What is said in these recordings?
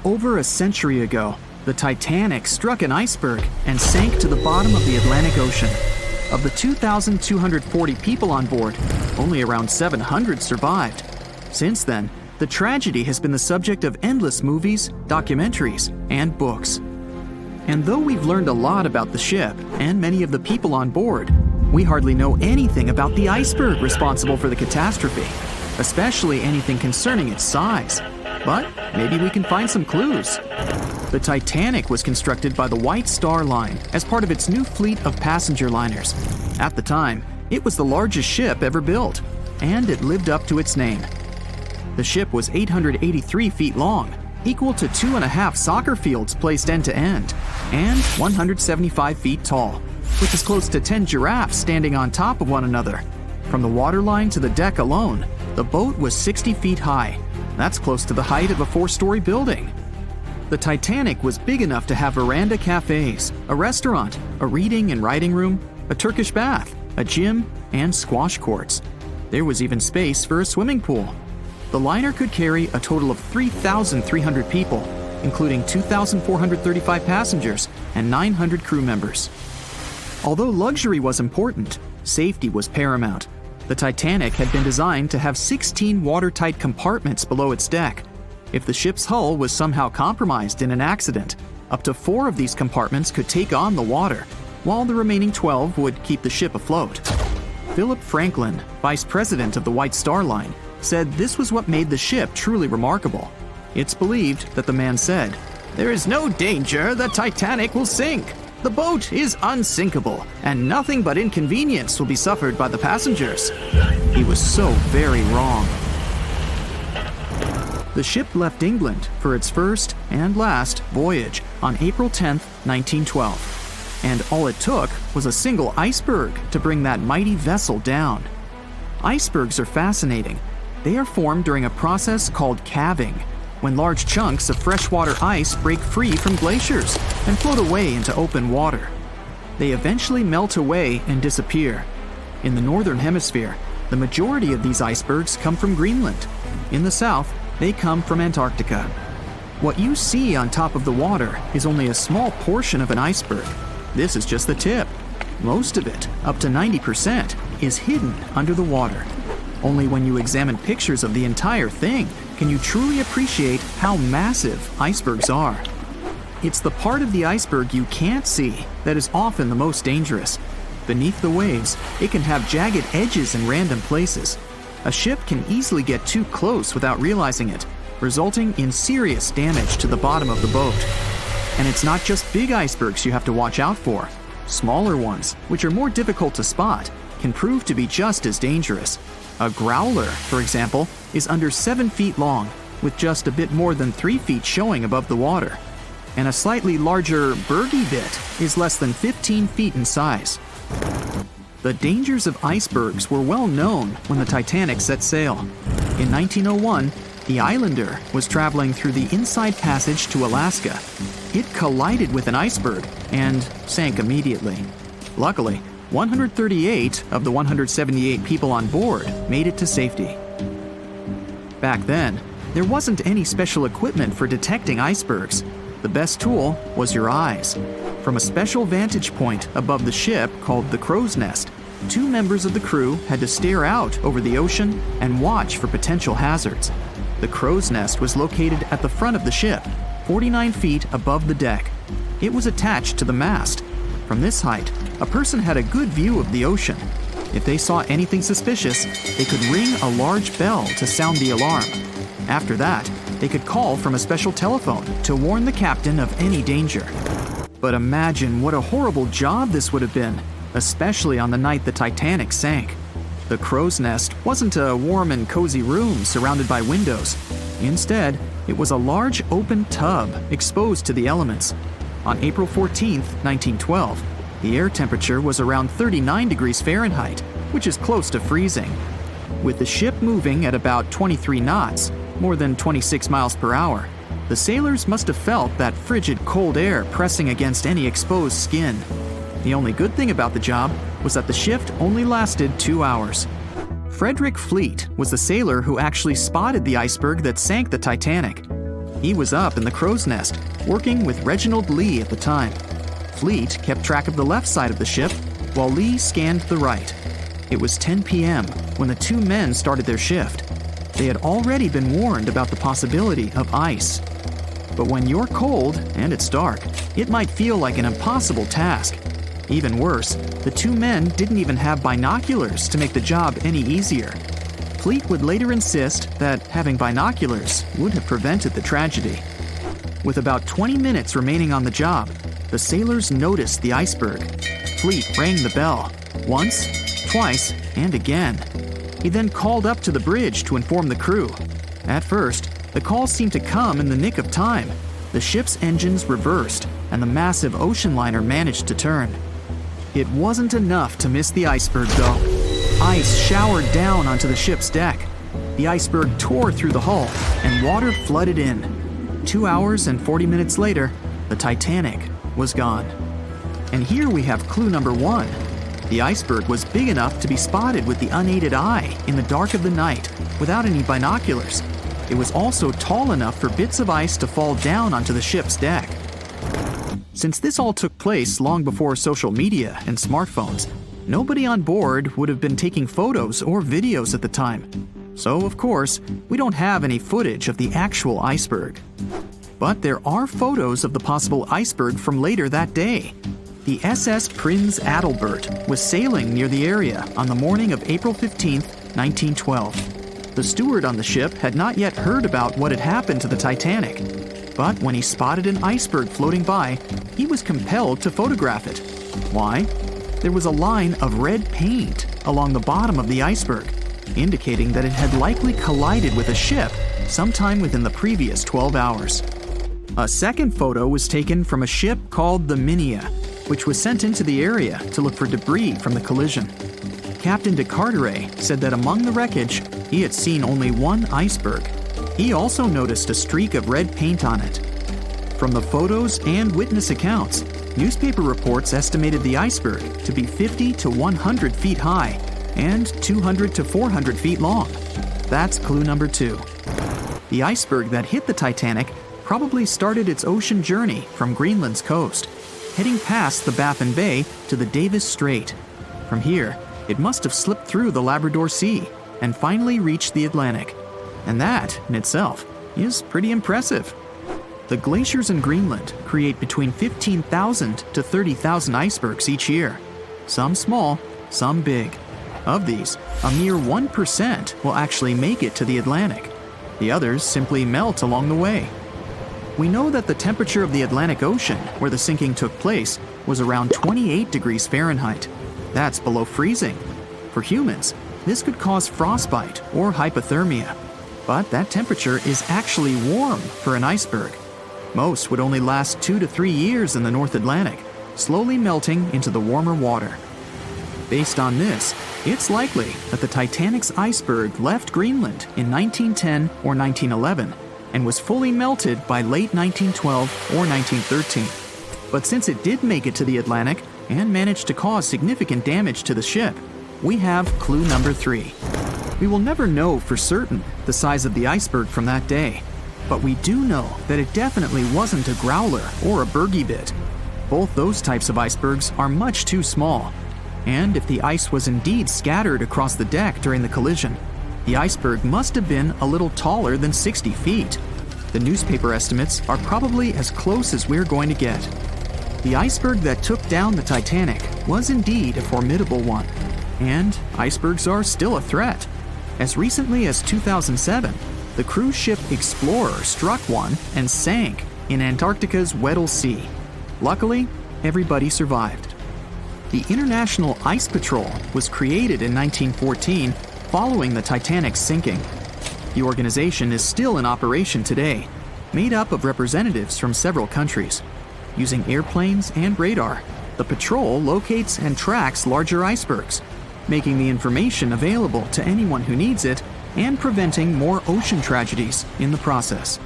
Over a century ago, the Titanic struck an iceberg and sank to the bottom of the Atlantic Ocean. Of the 2,240 people on board, only around 700 survived. Since then, the tragedy has been the subject of endless movies, documentaries, and books. And though we've learned a lot about the ship and many of the people on board, we hardly know anything about the iceberg responsible for the catastrophe, especially anything concerning its size. But maybe we can find some clues. The Titanic was constructed by the White Star Line as part of its new fleet of passenger liners. At the time, it was the largest ship ever built, and it lived up to its name. The ship was 883 feet long, equal to 2.5 soccer fields placed end to end, and 175 feet tall, which is close to 10 giraffes standing on top of one another. From the waterline to the deck alone, the boat was 60 feet high. That's close to the height of a 4-story building. The Titanic was big enough to have veranda cafes, a restaurant, a reading and writing room, a Turkish bath, a gym, and squash courts. There was even space for a swimming pool. The liner could carry a total of 3,300 people, including 2,435 passengers and 900 crew members. Although luxury was important, safety was paramount. The Titanic had been designed to have 16 watertight compartments below its deck. If the ship's hull was somehow compromised in an accident, up to 4 of these compartments could take on the water, while the remaining 12 would keep the ship afloat. Philip Franklin, vice president of the White Star Line, said this was what made the ship truly remarkable. It's believed that the man said, "There is no danger the Titanic will sink. The boat is unsinkable, and nothing but inconvenience will be suffered by the passengers." He was so very wrong. The ship left England for its first and last voyage on April 10, 1912. And all it took was a single iceberg to bring that mighty vessel down. Icebergs are fascinating. They are formed during a process called calving, when large chunks of freshwater ice break free from glaciers and float away into open water. They eventually melt away and disappear. In the northern hemisphere, the majority of these icebergs come from Greenland. In the south, they come from Antarctica. What you see on top of the water is only a small portion of an iceberg. This is just the tip. Most of it, up to 90%, is hidden under the water. Only when you examine pictures of the entire thing can you truly appreciate how massive icebergs are. It's the part of the iceberg you can't see that is often the most dangerous. Beneath the waves, it can have jagged edges in random places. A ship can easily get too close without realizing it, resulting in serious damage to the bottom of the boat. And it's not just big icebergs you have to watch out for. Smaller ones, which are more difficult to spot, can prove to be just as dangerous. A growler, for example, is under 7 feet long, with just a bit more than 3 feet showing above the water. And a slightly larger bergy bit is less than 15 feet in size. The dangers of icebergs were well known when the Titanic set sail. In 1901, the Islander was traveling through the inside passage to Alaska. It collided with an iceberg and sank immediately. Luckily, 138 of the 178 people on board made it to safety. Back then, there wasn't any special equipment for detecting icebergs. The best tool was your eyes. From a special vantage point above the ship called the crow's nest, 2 members of the crew had to stare out over the ocean and watch for potential hazards. The crow's nest was located at the front of the ship, 49 feet above the deck. It was attached to the mast. From this height, a person had a good view of the ocean. If they saw anything suspicious, they could ring a large bell to sound the alarm. After that, they could call from a special telephone to warn the captain of any danger. But imagine what a horrible job this would have been, especially on the night the Titanic sank. The crow's nest wasn't a warm and cozy room surrounded by windows. Instead, it was a large open tub exposed to the elements. On April 14, 1912, the air temperature was around 39 degrees Fahrenheit, which is close to freezing. With the ship moving at about 23 knots, more than 26 miles per hour, the sailors must have felt that frigid cold air pressing against any exposed skin. The only good thing about the job was that the shift only lasted 2 hours. Frederick Fleet was the sailor who actually spotted the iceberg that sank the Titanic. He was up in the crow's nest, working with Reginald Lee at the time. Fleet kept track of the left side of the ship, while Lee scanned the right. It was 10 p.m. when the two men started their shift. They had already been warned about the possibility of ice. But when you're cold and it's dark, it might feel like an impossible task. Even worse, the two men didn't even have binoculars to make the job any easier. Fleet would later insist that having binoculars would have prevented the tragedy. With about 20 minutes remaining on the job, the sailors noticed the iceberg. Fleet rang the bell, once, twice, and again. He then called up to the bridge to inform the crew. At first, the call seemed to come in the nick of time. The ship's engines reversed, and the massive ocean liner managed to turn. It wasn't enough to miss the iceberg, though. Ice showered down onto the ship's deck. The iceberg tore through the hull, and water flooded in. 2 hours and 40 minutes later, the Titanic was gone. And here we have clue number 1. The iceberg was big enough to be spotted with the unaided eye in the dark of the night without any binoculars. It was also tall enough for bits of ice to fall down onto the ship's deck. Since this all took place long before social media and smartphones, nobody on board would have been taking photos or videos at the time. So, of course, we don't have any footage of the actual iceberg. But there are photos of the possible iceberg from later that day. The SS Prinz Adalbert was sailing near the area on the morning of April 15, 1912. The steward on the ship had not yet heard about what had happened to the Titanic. But when he spotted an iceberg floating by, he was compelled to photograph it. Why? There was a line of red paint along the bottom of the iceberg, indicating that it had likely collided with a ship sometime within the previous 12 hours. A second photo was taken from a ship called the Minia, which was sent into the area to look for debris from the collision. Captain de Carteret said that among the wreckage, he had seen only one iceberg. He also noticed a streak of red paint on it. From the photos and witness accounts, newspaper reports estimated the iceberg to be 50 to 100 feet high and 200 to 400 feet long. That's clue number 2. The iceberg that hit the Titanic probably started its ocean journey from Greenland's coast, heading past the Baffin Bay to the Davis Strait. From here, it must have slipped through the Labrador Sea and finally reached the Atlantic. And that, in itself, is pretty impressive. The glaciers in Greenland create between 15,000 to 30,000 icebergs each year. Some small, some big. Of these, a mere 1% will actually make it to the Atlantic. The others simply melt along the way. We know that the temperature of the Atlantic Ocean, where the sinking took place, was around 28 degrees Fahrenheit. That's below freezing. For humans, this could cause frostbite or hypothermia. But that temperature is actually warm for an iceberg. Most would only last 2 to 3 years in the North Atlantic, slowly melting into the warmer water. Based on this, it's likely that the Titanic's iceberg left Greenland in 1910 or 1911 and was fully melted by late 1912 or 1913. But since it did make it to the Atlantic and managed to cause significant damage to the ship, we have clue number 3. We will never know for certain the size of the iceberg from that day, but we do know that it definitely wasn't a growler or a bergy bit. Both those types of icebergs are much too small. And if the ice was indeed scattered across the deck during the collision, the iceberg must have been a little taller than 60 feet. The newspaper estimates are probably as close as we're going to get. The iceberg that took down the Titanic was indeed a formidable one. And icebergs are still a threat. As recently as 2007, the cruise ship Explorer struck one and sank in Antarctica's Weddell Sea. Luckily, everybody survived. The International Ice Patrol was created in 1914 following the Titanic's sinking. The organization is still in operation today, made up of representatives from several countries. Using airplanes and radar, the patrol locates and tracks larger icebergs, making the information available to anyone who needs it and preventing more ocean tragedies in the process.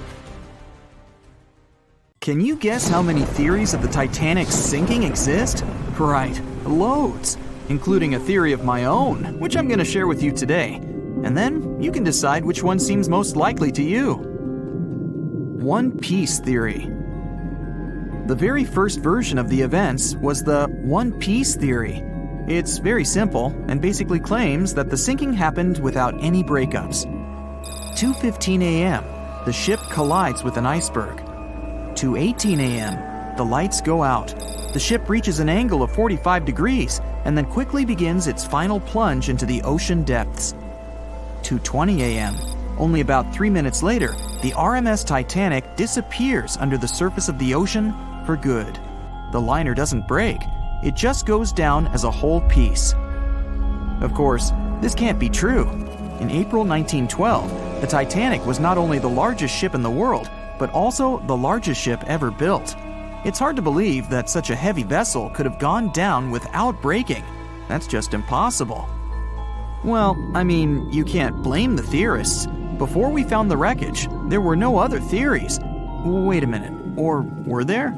Can you guess how many theories of the Titanic's sinking exist? Right, loads, including a theory of my own, which I'm going to share with you today. And then you can decide which one seems most likely to you. one-piece theory. The very first version of the events was the one-piece theory. It's very simple and basically claims that the sinking happened without any breakups. 2:15 a.m., the ship collides with an iceberg. 2:18 a.m., the lights go out. The ship reaches an angle of 45 degrees and then quickly begins its final plunge into the ocean depths. 2:20 a.m., only about 3 minutes later, the RMS Titanic disappears under the surface of the ocean for good. The liner doesn't break, it just goes down as a whole piece. Of course, this can't be true. In April 1912, the Titanic was not only the largest ship in the world, but also the largest ship ever built. It's hard to believe that such a heavy vessel could have gone down without breaking. That's just impossible. Well, I mean, you can't blame the theorists. Before we found the wreckage, there were no other theories. Wait a minute, or were there?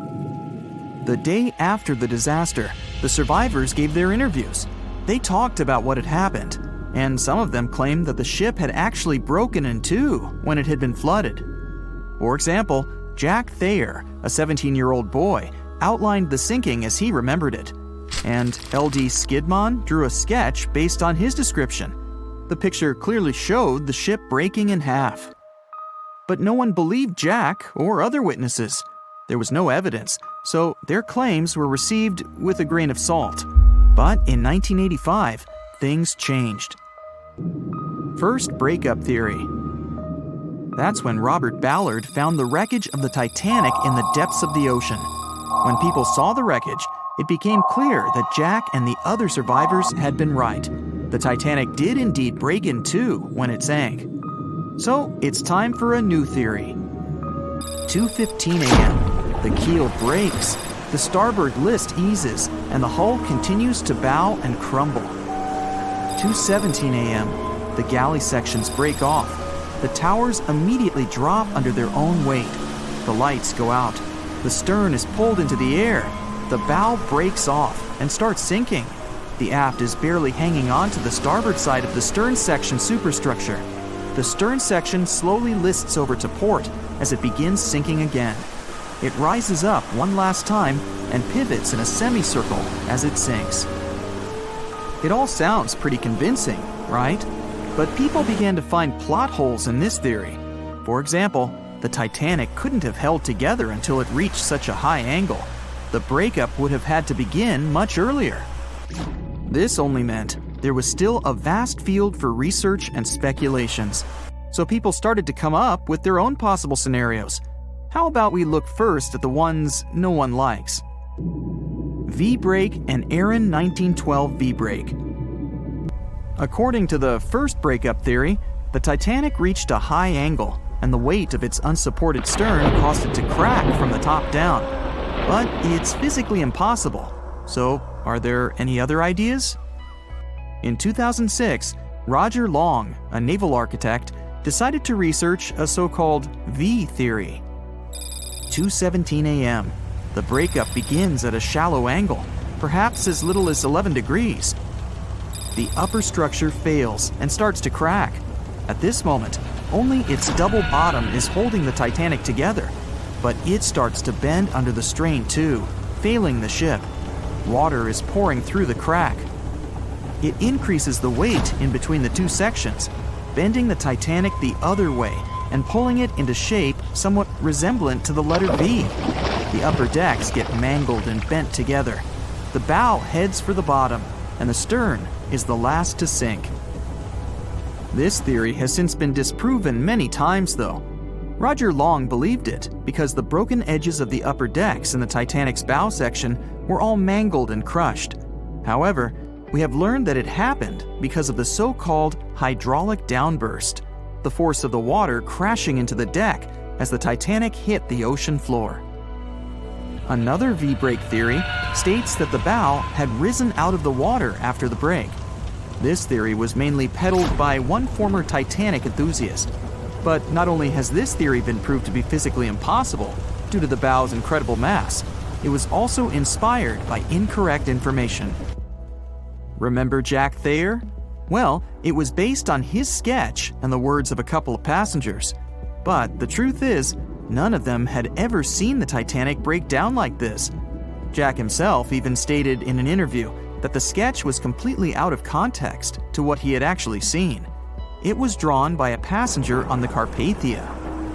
The day after the disaster, the survivors gave their interviews. They talked about what had happened, and some of them claimed that the ship had actually broken in two when it had been flooded. For example, Jack Thayer, a 17-year-old boy, outlined the sinking as he remembered it, and L.D. Skidmon drew a sketch based on his description. The picture clearly showed the ship breaking in half. But no one believed Jack or other witnesses. There was no evidence, so their claims were received with a grain of salt. But in 1985, things changed. First breakup theory. That's when Robert Ballard found the wreckage of the Titanic in the depths of the ocean. When people saw the wreckage, it became clear that Jack and the other survivors had been right. The Titanic did indeed break in two when it sank. So it's time for a new theory. 2:15 a.m., the keel breaks, the starboard list eases, and the hull continues to bow and crumble. 2:17 a.m., the galley sections break off. The towers immediately drop under their own weight. The lights go out. The stern is pulled into the air. The bow breaks off and starts sinking. The aft is barely hanging on to the starboard side of the stern section superstructure. The stern section slowly lists over to port as it begins sinking again. It rises up one last time and pivots in a semicircle as it sinks. It all sounds pretty convincing, right? But people began to find plot holes in this theory. For example, the Titanic couldn't have held together until it reached such a high angle. The breakup would have had to begin much earlier. This only meant there was still a vast field for research and speculations. So people started to come up with their own possible scenarios. How about we look first at the ones no one likes? V-break and Aaron 1912 V-break. According to the first breakup theory, the Titanic reached a high angle, and the weight of its unsupported stern caused it to crack from the top down. But it's physically impossible. So, are there any other ideas? In 2006, Roger Long, a naval architect, decided to research a so-called V theory. 2:17 a.m. The breakup begins at a shallow angle, perhaps as little as 11 degrees. The upper structure fails and starts to crack. At this moment, only its double bottom is holding the Titanic together, but it starts to bend under the strain too, failing the ship. Water is pouring through the crack. It increases the weight in between the two sections, bending the Titanic the other way and pulling it into shape somewhat resemblant to the letter V. The upper decks get mangled and bent together. The bow heads for the bottom, and the stern is the last to sink. This theory has since been disproven many times, though. Roger Long believed it because the broken edges of the upper decks in the Titanic's bow section were all mangled and crushed. However, we have learned that it happened because of the so-called hydraulic downburst, the force of the water crashing into the deck as the Titanic hit the ocean floor. Another V-break theory states that the bow had risen out of the water after the break. This theory was mainly peddled by one former Titanic enthusiast. But not only has this theory been proved to be physically impossible due to the bow's incredible mass, it was also inspired by incorrect information. Remember Jack Thayer? Well, it was based on his sketch and the words of a couple of passengers. But the truth is, None of them had ever seen the Titanic break down like this. Jack himself even stated in an interview that the sketch was completely out of context to what he had actually seen. It was drawn by a passenger on the Carpathia,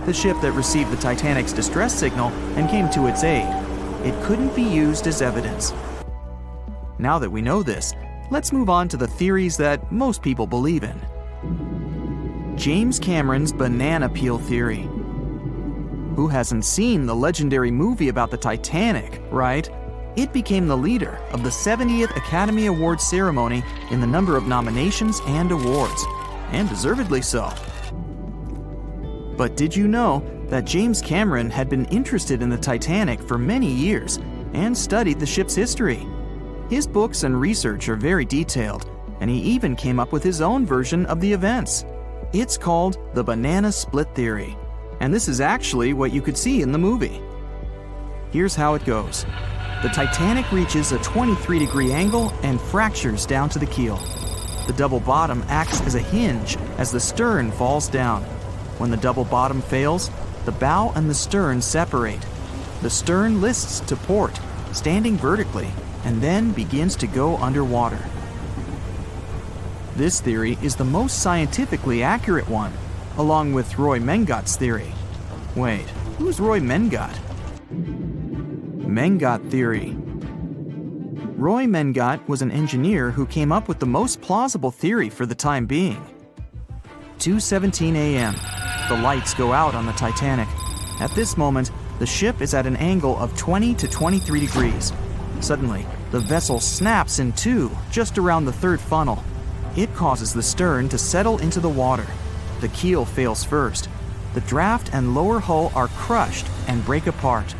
the ship that received the Titanic's distress signal and came to its aid. It couldn't be used as evidence. Now that we know this, let's move on to the theories that most people believe in. James Cameron's banana peel theory. Who hasn't seen the legendary movie about the Titanic, right? It became the leader of the 70th Academy Awards ceremony in the number of nominations and awards, and deservedly so. But did you know that James Cameron had been interested in the Titanic for many years and studied the ship's history? His books and research are very detailed, and he even came up with his own version of the events. It's called the banana split theory, and this is actually what you could see in the movie. Here's how it goes. The Titanic reaches a 23-degree angle and fractures down to the keel. The double bottom acts as a hinge as the stern falls down. When the double bottom fails, the bow and the stern separate. The stern lists to port, standing vertically, and then begins to go underwater. This theory is the most scientifically accurate one, along with Roy Mengat's theory. Wait, who's Roy Mengat? Mengat theory. Roy Mengat was an engineer who came up with the most plausible theory for the time being. 2:17 a.m. The lights go out on the Titanic. At this moment, the ship is at an angle of 20 to 23 degrees. Suddenly, the vessel snaps in two just around the third funnel. It causes the stern to settle into the water. The keel fails first. The draft and lower hull are crushed and break apart.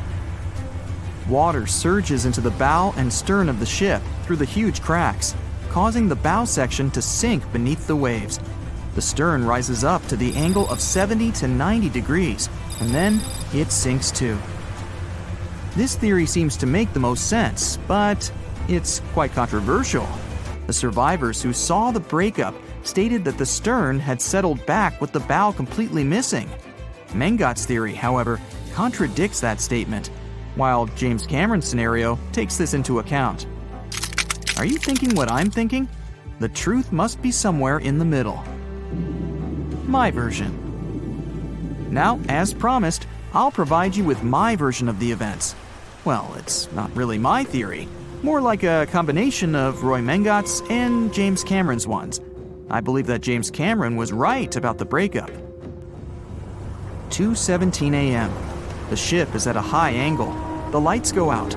Water surges into the bow and stern of the ship through the huge cracks, causing the bow section to sink beneath the waves. The stern rises up to the angle of 70 to 90 degrees, and then it sinks too. This theory seems to make the most sense, but it's quite controversial. The survivors who saw the breakup stated that the stern had settled back with the bow completely missing. Mengat's theory, however, contradicts that statement, while James Cameron's scenario takes this into account. Are you thinking what I'm thinking? The truth must be somewhere in the middle. My version. Now, as promised, I'll provide you with my version of the events. Well, it's not really my theory, more like a combination of Roy Mengat's and James Cameron's ones. I believe that James Cameron was right about the breakup. 2:17 a.m. The ship is at a high angle. The lights go out.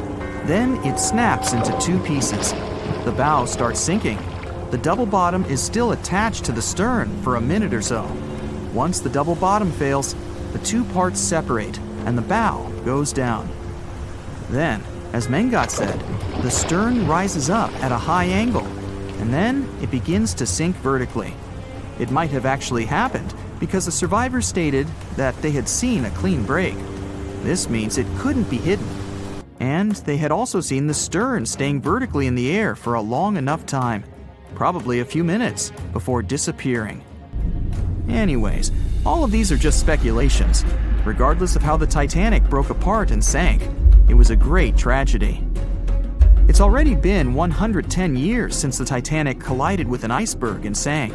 Then it snaps into two pieces. The bow starts sinking. The double bottom is still attached to the stern for a minute or so. Once the double bottom fails, the two parts separate and the bow goes down. Then, as Mengat said, the stern rises up at a high angle, and then it begins to sink vertically. It might have actually happened because the survivors stated that they had seen a clean break. This means it couldn't be hidden. And they had also seen the stern staying vertically in the air for a long enough time, probably a few minutes, before disappearing. Anyways, all of these are just speculations. Regardless of how the Titanic broke apart and sank, it was a great tragedy. It's already been 110 years since the Titanic collided with an iceberg and sank.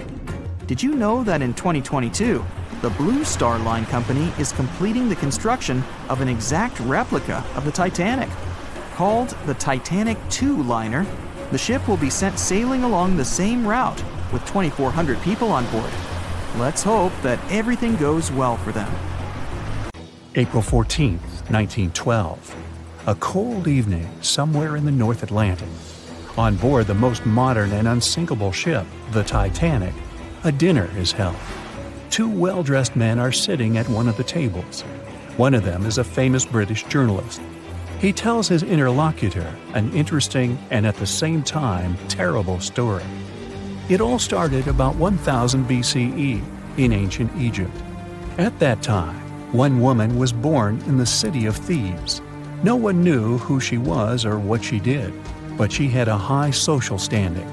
Did you know that in 2022, the Blue Star Line Company is completing the construction of an exact replica of the Titanic? Called the Titanic II liner, the ship will be sent sailing along the same route with 2,400 people on board. Let's hope that everything goes well for them. April 14, 1912. A cold evening somewhere in the North Atlantic. On board the most modern and unsinkable ship, the Titanic, a dinner is held. Two well-dressed men are sitting at one of the tables. One of them is a famous British journalist. He tells his interlocutor an interesting and at the same time terrible story. It all started about 1000 BCE in ancient Egypt. At that time, one woman was born in the city of Thebes. No one knew who she was or what she did, but she had a high social standing.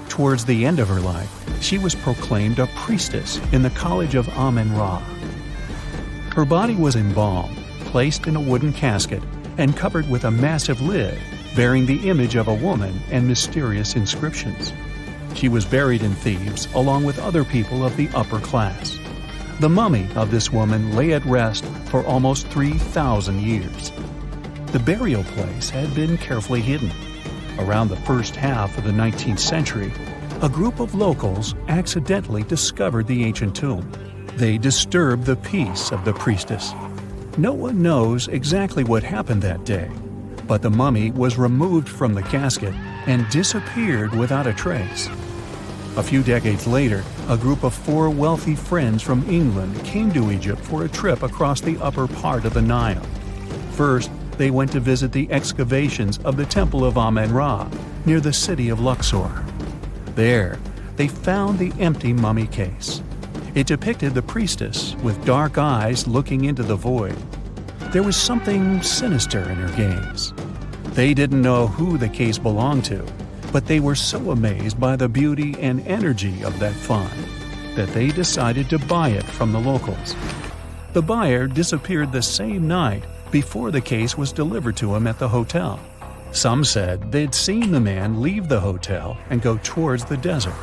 Towards the end of her life, she was proclaimed a priestess in the college of Amen-Ra. Her body was embalmed, placed in a wooden casket and covered with a massive lid bearing the image of a woman and mysterious inscriptions. She was buried in Thebes along with other people of the upper class. The mummy of this woman lay at rest for almost 3,000 years. The burial place had been carefully hidden. Around the first half of the 19th century, a group of locals accidentally discovered the ancient tomb. They disturbed the peace of the priestess. No one knows exactly what happened that day, but the mummy was removed from the casket and disappeared without a trace. A few decades later, a group of 4 wealthy friends from England came to Egypt for a trip across the upper part of the Nile. First, they went to visit the excavations of the Temple of Amen-Ra near the city of Luxor. There, they found the empty mummy case. It depicted the priestess with dark eyes looking into the void. There was something sinister in her gaze. They didn't know who the case belonged to, but they were so amazed by the beauty and energy of that find that they decided to buy it from the locals. The buyer disappeared the same night before the case was delivered to him at the hotel. Some said they'd seen the man leave the hotel and go towards the desert.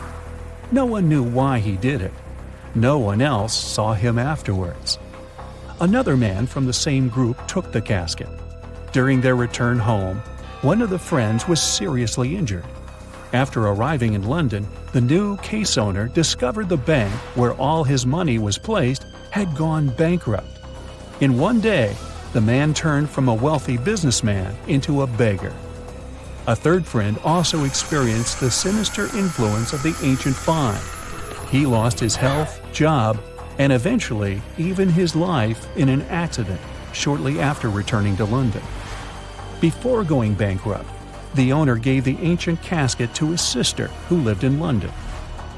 No one knew why he did it. No one else saw him afterwards. Another man from the same group took the casket. During their return home, one of the friends was seriously injured. After arriving in London, the new case owner discovered the bank where all his money was placed had gone bankrupt. In one day, the man turned from a wealthy businessman into a beggar. A third friend also experienced the sinister influence of the ancient find. He lost his health, job, and eventually even his life in an accident shortly after returning to London. Before going bankrupt, the owner gave the ancient casket to his sister who lived in London.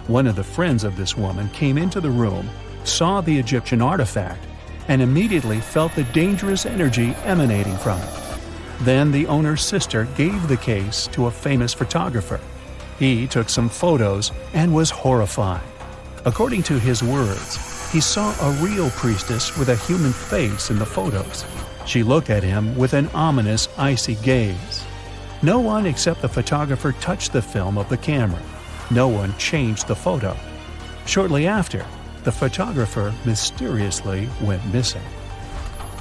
One of the friends of this woman came into the room, saw the Egyptian artifact, and immediately felt the dangerous energy emanating from it. Then the owner's sister gave the case to a famous photographer. He took some photos and was horrified. According to his words, he saw a real priestess with a human face in the photos. She looked at him with an ominous, icy gaze. No one except the photographer touched the film of the camera. No one changed the photo. Shortly after, the photographer mysteriously went missing.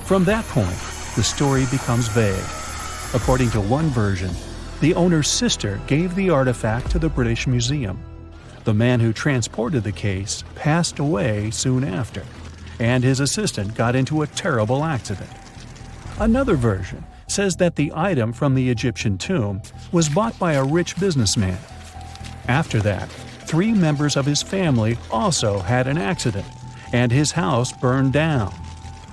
From that point, the story becomes vague. According to one version, the owner's sister gave the artifact to the British Museum. The man who transported the case passed away soon after, and his assistant got into a terrible accident. Another version says that the item from the Egyptian tomb was bought by a rich businessman. After that, 3 members of his family also had an accident, and his house burned down.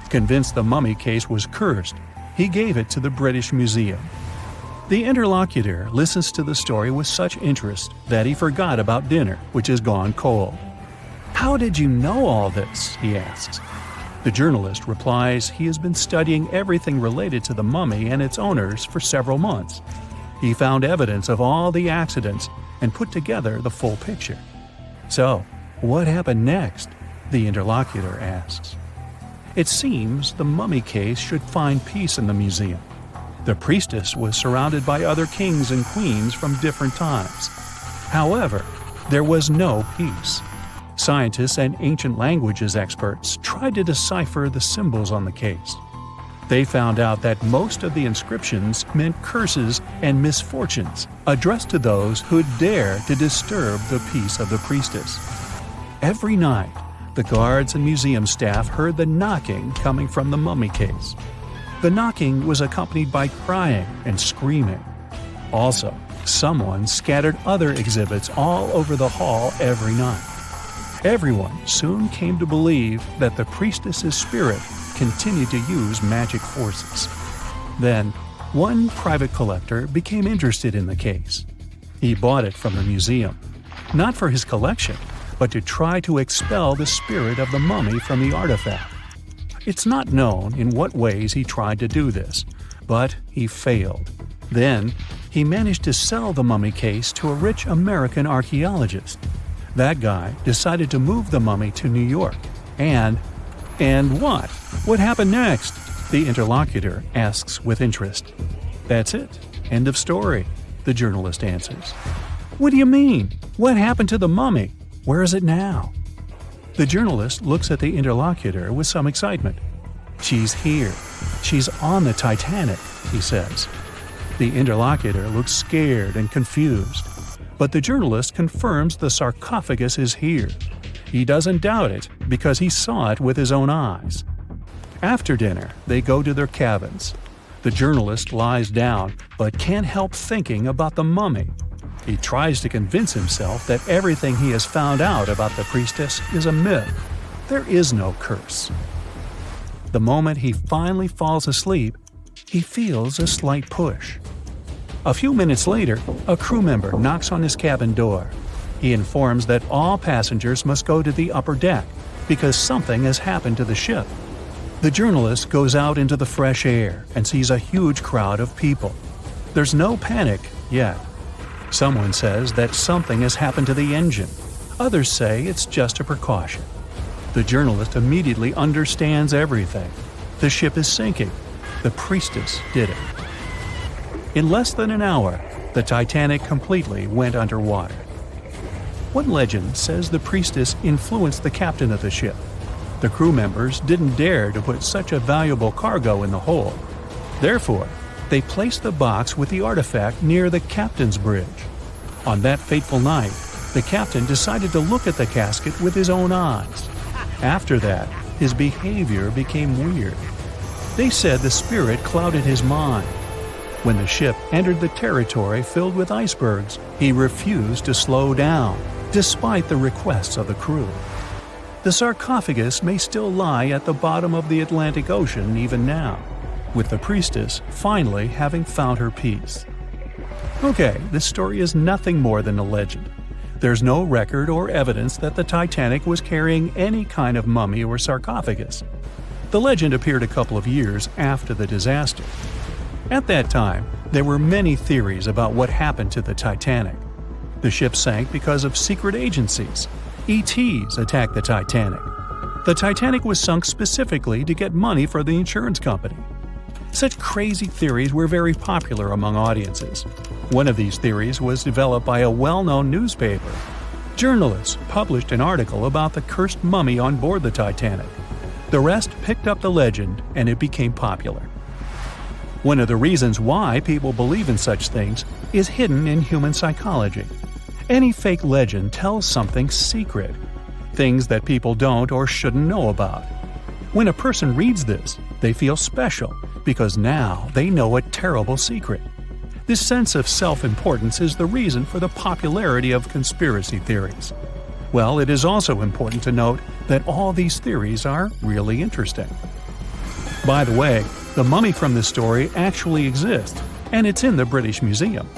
Convinced the mummy case was cursed, he gave it to the British Museum. The interlocutor listens to the story with such interest that he forgot about dinner, which has gone cold. "How did you know all this?" he asks. The journalist replies he has been studying everything related to the mummy and its owners for several months. He found evidence of all the accidents and put together the full picture. "So, what happened next?" the interlocutor asks. It seems the mummy case should find peace in the museum. The priestess was surrounded by other kings and queens from different times. However, there was no peace. Scientists and ancient languages experts tried to decipher the symbols on the case. They found out that most of the inscriptions meant curses and misfortunes addressed to those who'd dare to disturb the peace of the priestess. Every night, the guards and museum staff heard the knocking coming from the mummy case. The knocking was accompanied by crying and screaming. Also, someone scattered other exhibits all over the hall every night. Everyone soon came to believe that the priestess's spirit continued to use magic forces. Then, one private collector became interested in the case. He bought it from the museum, not for his collection, but to try to expel the spirit of the mummy from the artifact. It's not known in what ways he tried to do this, but he failed. Then, he managed to sell the mummy case to a rich American archaeologist. That guy decided to move the mummy to New York. And what? What happened next? The interlocutor asks with interest. "That's it. End of story," the journalist answers. "What do you mean? What happened to the mummy? Where is it now?" The journalist looks at the interlocutor with some excitement. "She's here. She's on the Titanic," he says. The interlocutor looks scared and confused, but the journalist confirms the sarcophagus is here. He doesn't doubt it because he saw it with his own eyes. After dinner, they go to their cabins. The journalist lies down but can't help thinking about the mummy. He tries to convince himself that everything he has found out about the priestess is a myth. There is no curse. The moment he finally falls asleep, he feels a slight push. A few minutes later, a crew member knocks on his cabin door. He informs that all passengers must go to the upper deck because something has happened to the ship. The journalist goes out into the fresh air and sees a huge crowd of people. There's no panic yet. Someone says that something has happened to the engine. Others say it's just a precaution. The journalist immediately understands everything. The ship is sinking. The priestess did it. In less than an hour, the Titanic completely went underwater. One legend says the priestess influenced the captain of the ship. The crew members didn't dare to put such a valuable cargo in the hold. Therefore, they placed the box with the artifact near the captain's bridge. On that fateful night, the captain decided to look at the casket with his own eyes. After that, his behavior became weird. They said the spirit clouded his mind. When the ship entered the territory filled with icebergs, he refused to slow down, despite the requests of the crew. The sarcophagus may still lie at the bottom of the Atlantic Ocean even now, with the priestess finally having found her peace. Okay, this story is nothing more than a legend. There's no record or evidence that the Titanic was carrying any kind of mummy or sarcophagus. The legend appeared a couple of years after the disaster. At that time, there were many theories about what happened to the Titanic. The ship sank because of secret agencies. ETs attacked the Titanic. The Titanic was sunk specifically to get money for the insurance company. Such crazy theories were very popular among audiences. One of these theories was developed by a well-known newspaper. Journalists published an article about the cursed mummy on board the Titanic. The rest picked up the legend and it became popular. One of the reasons why people believe in such things is hidden in human psychology. Any fake legend tells something secret, things that people don't or shouldn't know about. When a person reads this, they feel special because now they know a terrible secret. This sense of self-importance is the reason for the popularity of conspiracy theories. Well, it is also important to note that all these theories are really interesting. By the way, the mummy from this story actually exists, and it's in the British Museum.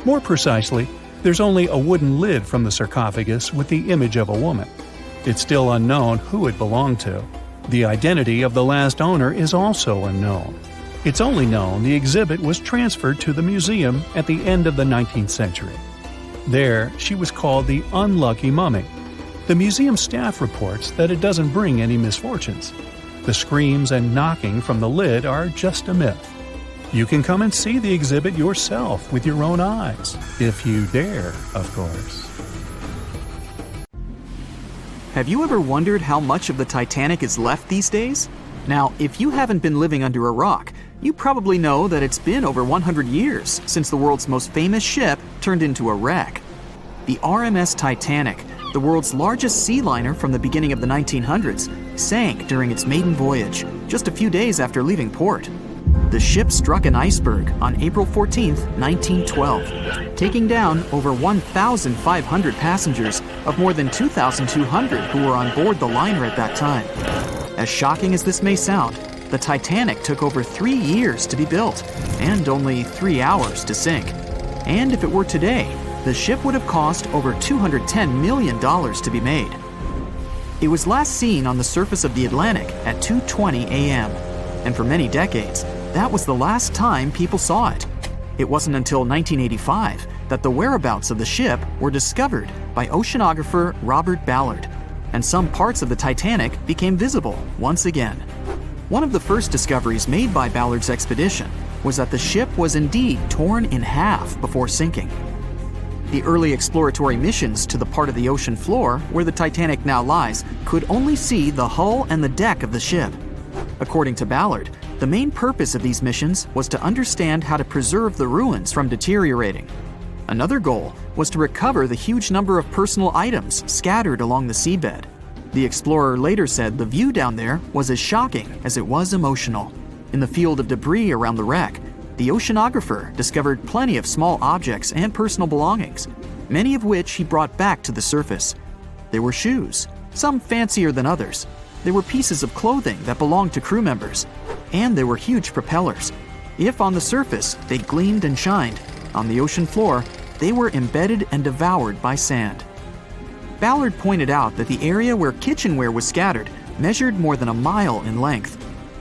More precisely, there's only a wooden lid from the sarcophagus with the image of a woman. It's still unknown who it belonged to. The identity of the last owner is also unknown. It's only known the exhibit was transferred to the museum at the end of the 19th century. There, she was called the Unlucky Mummy. The museum staff reports that it doesn't bring any misfortunes. The screams and knocking from the lid are just a myth. You can come and see the exhibit yourself with your own eyes, if you dare, of course. Have you ever wondered how much of the Titanic is left these days? Now, if you haven't been living under a rock, you probably know that it's been over 100 years since the world's most famous ship turned into a wreck. The RMS Titanic, the world's largest sea liner from the beginning of the 1900s, sank during its maiden voyage, just a few days after leaving port. The ship struck an iceberg on April 14, 1912, taking down over 1,500 passengers of more than 2,200 who were on board the liner at that time. As shocking as this may sound, the Titanic took over 3 years to be built and only 3 hours to sink. And if it were today, the ship would have cost over $210 million to be made. It was last seen on the surface of the Atlantic at 2:20 a.m., and for many decades, that was the last time people saw it. It wasn't until 1985 that the whereabouts of the ship were discovered by oceanographer Robert Ballard, and some parts of the Titanic became visible once again. One of the first discoveries made by Ballard's expedition was that the ship was indeed torn in half before sinking. The early exploratory missions to the part of the ocean floor where the Titanic now lies could only see the hull and the deck of the ship. According to Ballard, the main purpose of these missions was to understand how to preserve the ruins from deteriorating. Another goal was to recover the huge number of personal items scattered along the seabed. The explorer later said the view down there was as shocking as it was emotional. In the field of debris around the wreck, the oceanographer discovered plenty of small objects and personal belongings, many of which he brought back to the surface. There were shoes, some fancier than others. There were pieces of clothing that belonged to crew members, and there were huge propellers. If on the surface they gleamed and shined, on the ocean floor they were embedded and devoured by sand. Ballard pointed out that the area where kitchenware was scattered measured more than a mile in length.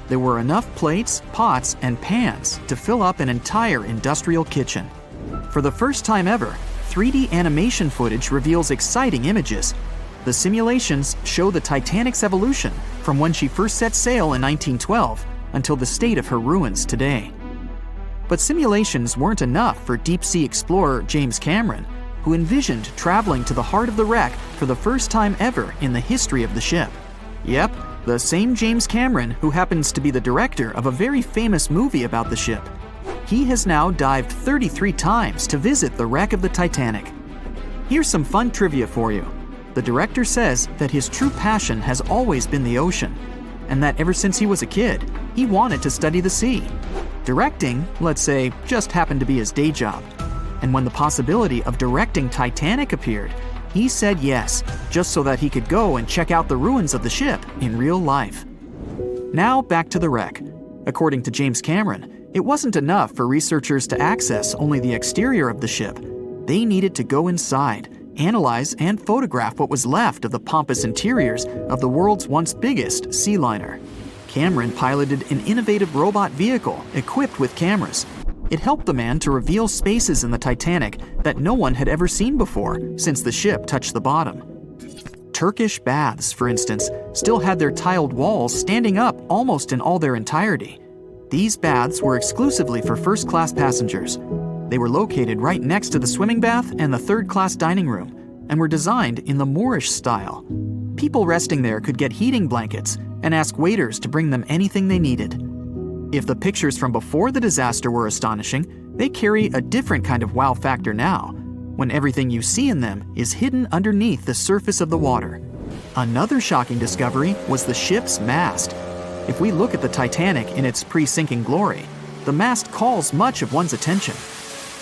There were enough plates, pots, and pans to fill up an entire industrial kitchen. For the first time ever, 3D animation footage reveals exciting images. The simulations show the Titanic's evolution from when she first set sail in 1912 until the state of her ruins today. But simulations weren't enough for deep-sea explorer James Cameron, who envisioned traveling to the heart of the wreck for the first time ever in the history of the ship. Yep, the same James Cameron who happens to be the director of a very famous movie about the ship. He has now dived 33 times to visit the wreck of the Titanic. Here's some fun trivia for you. The director says that his true passion has always been the ocean, and that ever since he was a kid, he wanted to study the sea. Directing, let's say, just happened to be his day job. And when the possibility of directing Titanic appeared, he said yes, just so that he could go and check out the ruins of the ship in real life. Now back to the wreck. According to James Cameron, it wasn't enough for researchers to access only the exterior of the ship. They needed to go inside, analyze and photograph what was left of the pompous interiors of the world's once biggest sea liner. Cameron piloted an innovative robot vehicle equipped with cameras. It helped the man to reveal spaces in the Titanic that no one had ever seen before since the ship touched the bottom. Turkish baths, for instance, still had their tiled walls standing up almost in all their entirety. These baths were exclusively for first-class passengers. They were located right next to the swimming bath and the third-class dining room, and were designed in the Moorish style. People resting there could get heating blankets and ask waiters to bring them anything they needed. If the pictures from before the disaster were astonishing, they carry a different kind of wow factor now, when everything you see in them is hidden underneath the surface of the water. Another shocking discovery was the ship's mast. If we look at the Titanic in its pre-sinking glory, the mast calls much of one's attention.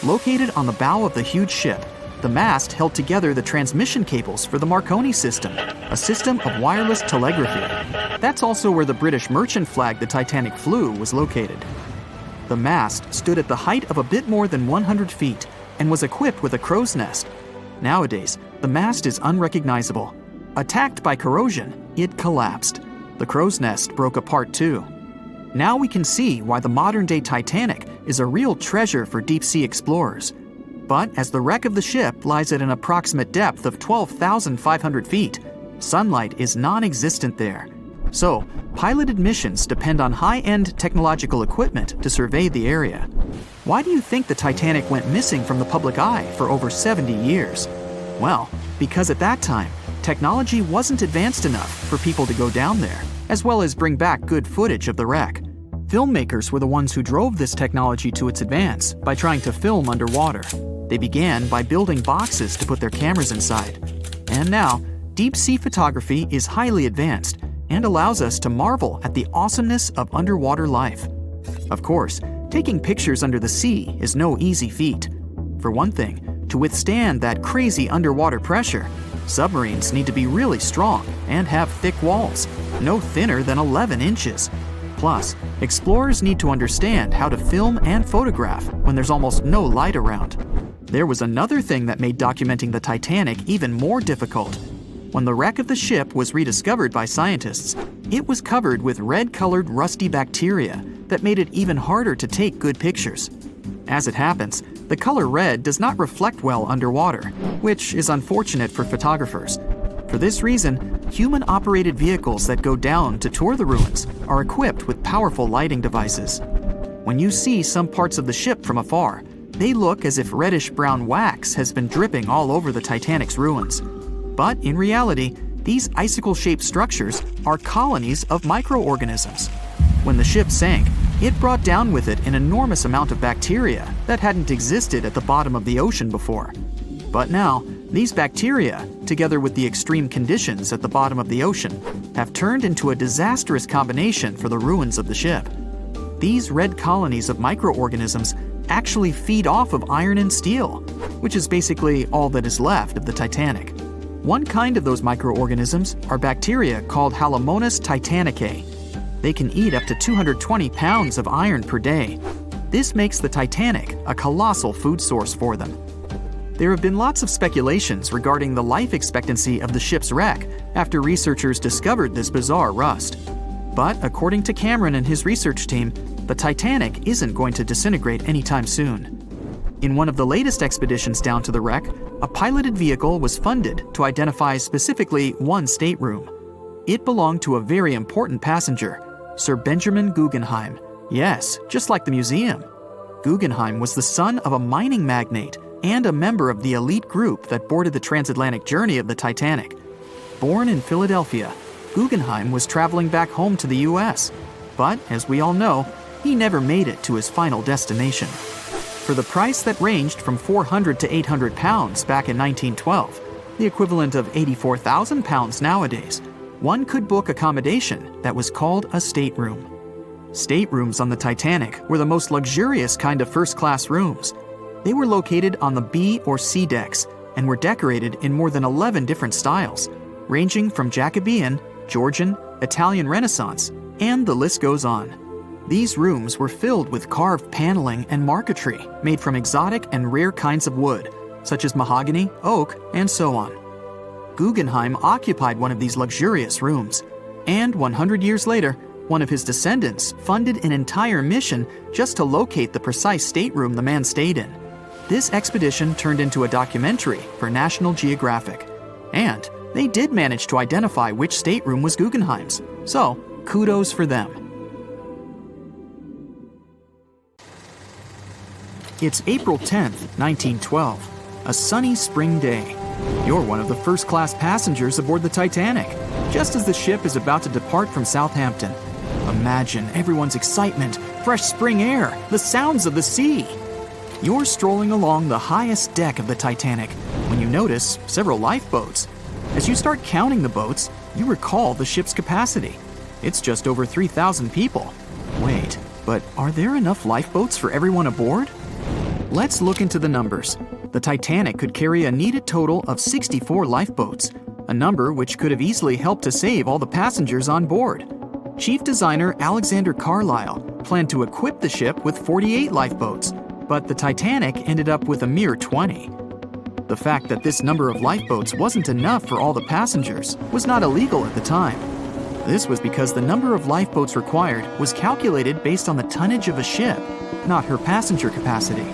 Located on the bow of the huge ship, the mast held together the transmission cables for the Marconi system, a system of wireless telegraphy. That's also where the British merchant flag the Titanic flew was located. The mast stood at the height of a bit more than 100 feet and was equipped with a crow's nest. Nowadays, the mast is unrecognizable. Attacked by corrosion, it collapsed. The crow's nest broke apart too. Now we can see why the modern-day Titanic is a real treasure for deep-sea explorers. But as the wreck of the ship lies at an approximate depth of 12,500 feet, sunlight is non-existent there. So, piloted missions depend on high-end technological equipment to survey the area. Why do you think the Titanic went missing from the public eye for over 70 years? Well, because at that time, technology wasn't advanced enough for people to go down there, as well as bring back good footage of the wreck. Filmmakers were the ones who drove this technology to its advance by trying to film underwater. They began by building boxes to put their cameras inside. And now, deep-sea photography is highly advanced and allows us to marvel at the awesomeness of underwater life. Of course, taking pictures under the sea is no easy feat. For one thing, to withstand that crazy underwater pressure, submarines need to be really strong and have thick walls, no thinner than 11 inches. Plus, explorers need to understand how to film and photograph when there's almost no light around. There was another thing that made documenting the Titanic even more difficult. When the wreck of the ship was rediscovered by scientists, it was covered with red-colored rusty bacteria that made it even harder to take good pictures. As it happens, the color red does not reflect well underwater, which is unfortunate for photographers. For this reason, human-operated vehicles that go down to tour the ruins are equipped with powerful lighting devices. When you see some parts of the ship from afar, they look as if reddish-brown wax has been dripping all over the Titanic's ruins. But in reality, these icicle-shaped structures are colonies of microorganisms. When the ship sank, it brought down with it an enormous amount of bacteria that hadn't existed at the bottom of the ocean before. But now, these bacteria, together with the extreme conditions at the bottom of the ocean, have turned into a disastrous combination for the ruins of the ship. These red colonies of microorganisms actually feed off of iron and steel, which is basically all that is left of the Titanic. One kind of those microorganisms are bacteria called Halomonas titanicae. They can eat up to 220 pounds of iron per day. This makes the Titanic a colossal food source for them. There have been lots of speculations regarding the life expectancy of the ship's wreck after researchers discovered this bizarre rust. But according to Cameron and his research team, the Titanic isn't going to disintegrate anytime soon. In one of the latest expeditions down to the wreck, a piloted vehicle was funded to identify specifically one stateroom. It belonged to a very important passenger, Sir Benjamin Guggenheim. Yes, just like the museum. Guggenheim was the son of a mining magnate and a member of the elite group that boarded the transatlantic journey of the Titanic. Born in Philadelphia, Guggenheim was traveling back home to the US. But, as we all know, he never made it to his final destination. For the price that ranged from 400 to 800 pounds back in 1912, the equivalent of 84,000 pounds nowadays, one could book accommodation that was called a stateroom. Staterooms on the Titanic were the most luxurious kind of first-class rooms. They were located on the B or C decks and were decorated in more than 11 different styles, ranging from Jacobean, Georgian, Italian Renaissance, and the list goes on. These rooms were filled with carved paneling and marquetry made from exotic and rare kinds of wood, such as mahogany, oak, and so on. Guggenheim occupied one of these luxurious rooms, and 100 years later, one of his descendants funded an entire mission just to locate the precise stateroom the man stayed in. This expedition turned into a documentary for National Geographic, and they did manage to identify which stateroom was Guggenheim's, so kudos for them. It's April 10th, 1912, a sunny spring day. You're one of the first-class passengers aboard the Titanic, just as the ship is about to depart from Southampton. Imagine everyone's excitement, fresh spring air, the sounds of the sea. You're strolling along the highest deck of the Titanic when you notice several lifeboats. As you start counting the boats, you recall the ship's capacity. It's just over 3,000 people. Wait, but are there enough lifeboats for everyone aboard? Let's look into the numbers. The Titanic could carry a needed total of 64 lifeboats, a number which could have easily helped to save all the passengers on board. Chief designer Alexander Carlisle planned to equip the ship with 48 lifeboats, but the Titanic ended up with a mere 20. The fact that this number of lifeboats wasn't enough for all the passengers was not illegal at the time. This was because the number of lifeboats required was calculated based on the tonnage of a ship, not her passenger capacity.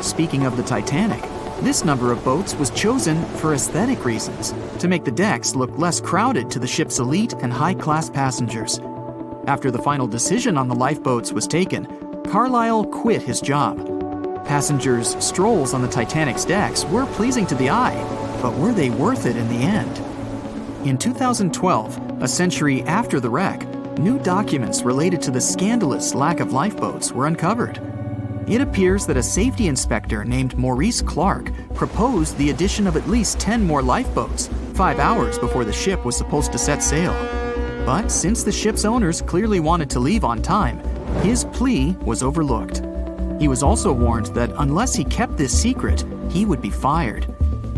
Speaking of the Titanic, this number of boats was chosen for aesthetic reasons, to make the decks look less crowded to the ship's elite and high-class passengers. After the final decision on the lifeboats was taken, Carlisle quit his job. Passengers' strolls on the Titanic's decks were pleasing to the eye, but were they worth it in the end? In 2012, a century after the wreck, new documents related to the scandalous lack of lifeboats were uncovered. It appears that a safety inspector named Maurice Clark proposed the addition of at least 10 more lifeboats 5 hours before the ship was supposed to set sail. But since the ship's owners clearly wanted to leave on time, his plea was overlooked. He was also warned that unless he kept this secret, he would be fired.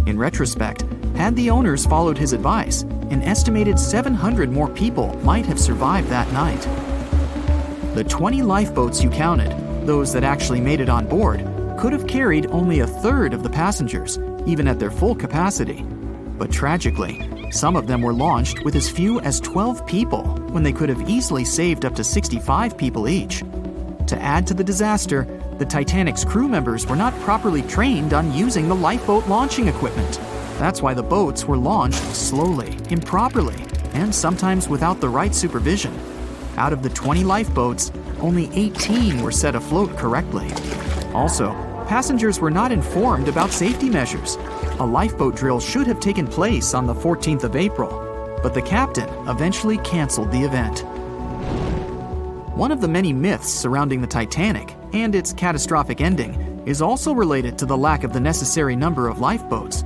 In retrospect, had the owners followed his advice, an estimated 700 more people might have survived that night. The 20 lifeboats you counted, those that actually made it on board, could have carried only a third of the passengers, even at their full capacity. But tragically, some of them were launched with as few as 12 people when they could have easily saved up to 65 people each. To add to the disaster, the Titanic's crew members were not properly trained on using the lifeboat launching equipment. That's why the boats were launched slowly, improperly, and sometimes without the right supervision. Out of the 20 lifeboats, only 18 were set afloat correctly. Also, passengers were not informed about safety measures. A lifeboat drill should have taken place on the 14th of April, but the captain eventually canceled the event. One of the many myths surrounding the Titanic and its catastrophic ending is also related to the lack of the necessary number of lifeboats.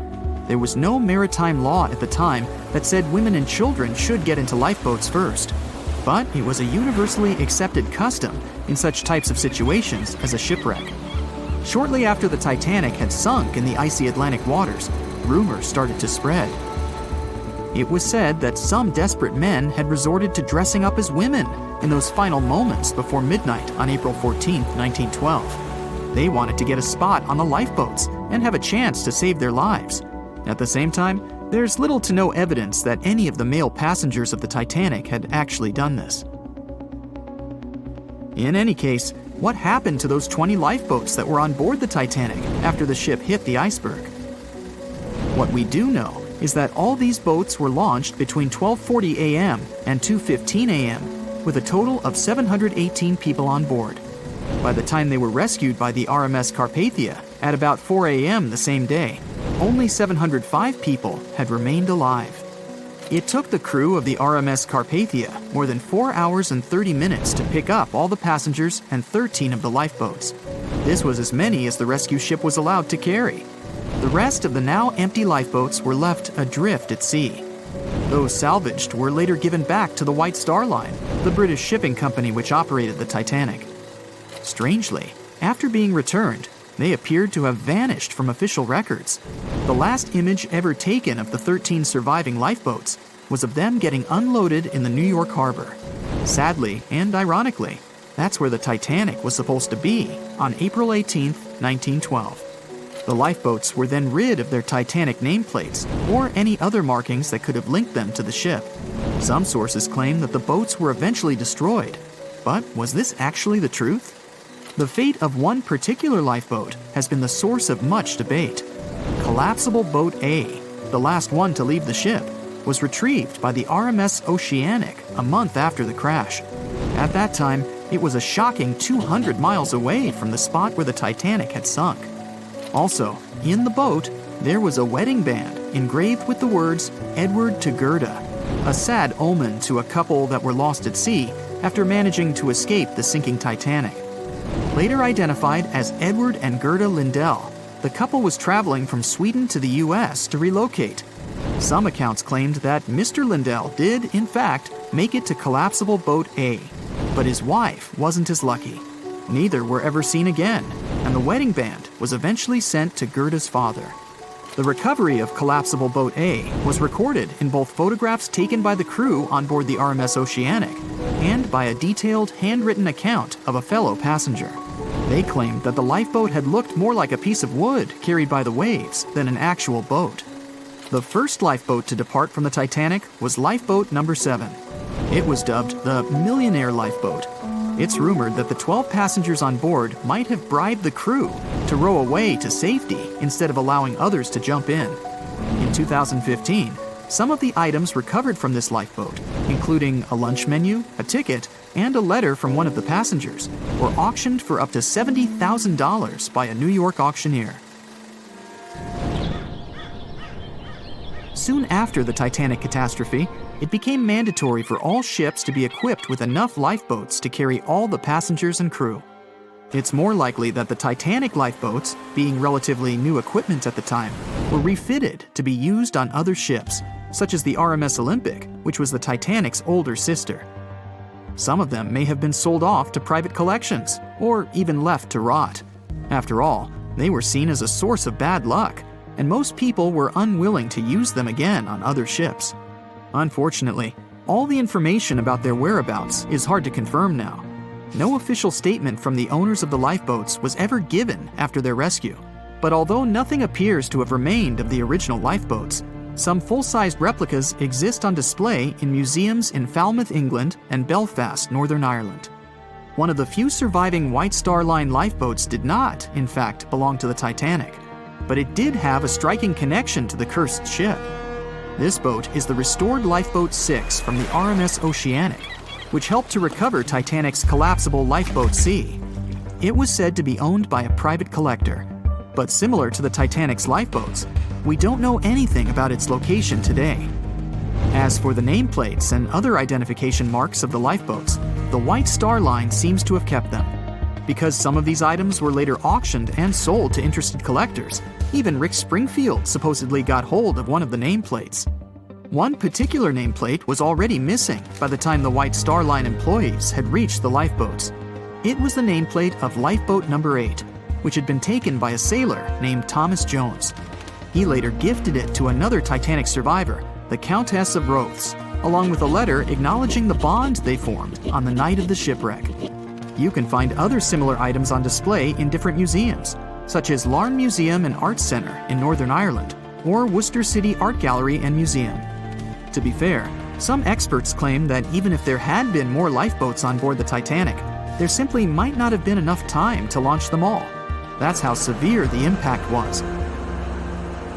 There was no maritime law at the time that said women and children should get into lifeboats first, but it was a universally accepted custom in such types of situations as a shipwreck. Shortly after the Titanic had sunk in the icy Atlantic waters, rumors started to spread. It was said that some desperate men had resorted to dressing up as women in those final moments before midnight on April 14, 1912. They wanted to get a spot on the lifeboats and have a chance to save their lives. At the same time, there's little to no evidence that any of the male passengers of the Titanic had actually done this. In any case, what happened to those 20 lifeboats that were on board the Titanic after the ship hit the iceberg? What we do know is that all these boats were launched between 12:40 a.m. and 2:15 a.m. with a total of 718 people on board. By the time they were rescued by the RMS Carpathia at about 4 a.m. the same day, only 705 people had remained alive. It took the crew of the RMS Carpathia more than 4 hours and 30 minutes to pick up all the passengers and 13 of the lifeboats. This was as many as the rescue ship was allowed to carry. The rest of the now empty lifeboats were left adrift at sea. Those salvaged were later given back to the White Star Line, the British shipping company which operated the Titanic. Strangely, after being returned, they appeared to have vanished from official records. The last image ever taken of the 13 surviving lifeboats was of them getting unloaded in the New York harbor. Sadly and ironically, that's where the Titanic was supposed to be on April 18, 1912. The lifeboats were then rid of their Titanic nameplates or any other markings that could have linked them to the ship. Some sources claim that the boats were eventually destroyed, but was this actually the truth? The fate of one particular lifeboat has been the source of much debate. Collapsible Boat A, the last one to leave the ship, was retrieved by the RMS Oceanic a month after the crash. At that time, it was a shocking 200 miles away from the spot where the Titanic had sunk. Also, in the boat, there was a wedding band engraved with the words "Edward to Gerda," a sad omen to a couple that were lost at sea after managing to escape the sinking Titanic. Later identified as Edward and Gerda Lindell, the couple was traveling from Sweden to the U.S. to relocate. Some accounts claimed that Mr. Lindell did, in fact, make it to Collapsible Boat A, but his wife wasn't as lucky. Neither were ever seen again, and the wedding band was eventually sent to Gerda's father. The recovery of Collapsible Boat A was recorded in both photographs taken by the crew on board the RMS Oceanic and by a detailed handwritten account of a fellow passenger. They claimed that the lifeboat had looked more like a piece of wood carried by the waves than an actual boat. The first lifeboat to depart from the Titanic was Lifeboat Number 7. It was dubbed the Millionaire Lifeboat. It's rumored that the 12 passengers on board might have bribed the crew to row away to safety instead of allowing others to jump in. In 2015, some of the items recovered from this lifeboat, including a lunch menu, a ticket, and a letter from one of the passengers, were auctioned for up to $70,000 by a New York auctioneer. Soon after the Titanic catastrophe, it became mandatory for all ships to be equipped with enough lifeboats to carry all the passengers and crew. It's more likely that the Titanic lifeboats, being relatively new equipment at the time, were refitted to be used on other ships, such as the RMS Olympic, which was the Titanic's older sister. Some of them may have been sold off to private collections, or even left to rot. After all, they were seen as a source of bad luck, and most people were unwilling to use them again on other ships. Unfortunately, all the information about their whereabouts is hard to confirm now. No official statement from the owners of the lifeboats was ever given after their rescue, but although nothing appears to have remained of the original lifeboats, some full-sized replicas exist on display in museums in Falmouth, England, and Belfast, Northern Ireland. One of the few surviving White Star Line lifeboats did not, in fact, belong to the Titanic. but it did have a striking connection to the cursed ship. This boat is the restored Lifeboat 6 from the RMS Oceanic, which helped to recover Titanic's collapsible Lifeboat C. It was said to be owned by a private collector, but similar to the Titanic's lifeboats, we don't know anything about its location today. As for the nameplates and other identification marks of the lifeboats, the White Star Line seems to have kept them. Because some of these items were later auctioned and sold to interested collectors, even Rick Springfield supposedly got hold of one of the nameplates. One particular nameplate was already missing by the time the White Star Line employees had reached the lifeboats. It was the nameplate of Lifeboat Number 8, which had been taken by a sailor named Thomas Jones. He later gifted it to another Titanic survivor, the Countess of Rothes, along with a letter acknowledging the bond they formed on the night of the shipwreck. You can find other similar items on display in different museums, such as Larne Museum and Arts Centre in Northern Ireland, or Worcester City Art Gallery and Museum. To be fair, some experts claim that even if there had been more lifeboats on board the Titanic, there simply might not have been enough time to launch them all. That's how severe the impact was.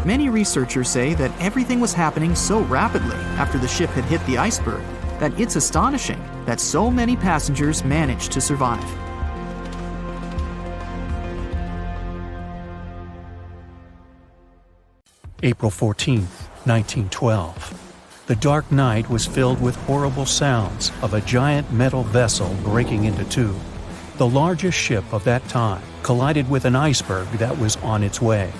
Many researchers say that everything was happening so rapidly after the ship had hit the iceberg that it's astonishing that so many passengers managed to survive. April 14, 1912. The dark night was filled with horrible sounds of a giant metal vessel breaking into two. The largest ship of that time collided with an iceberg that was on its way.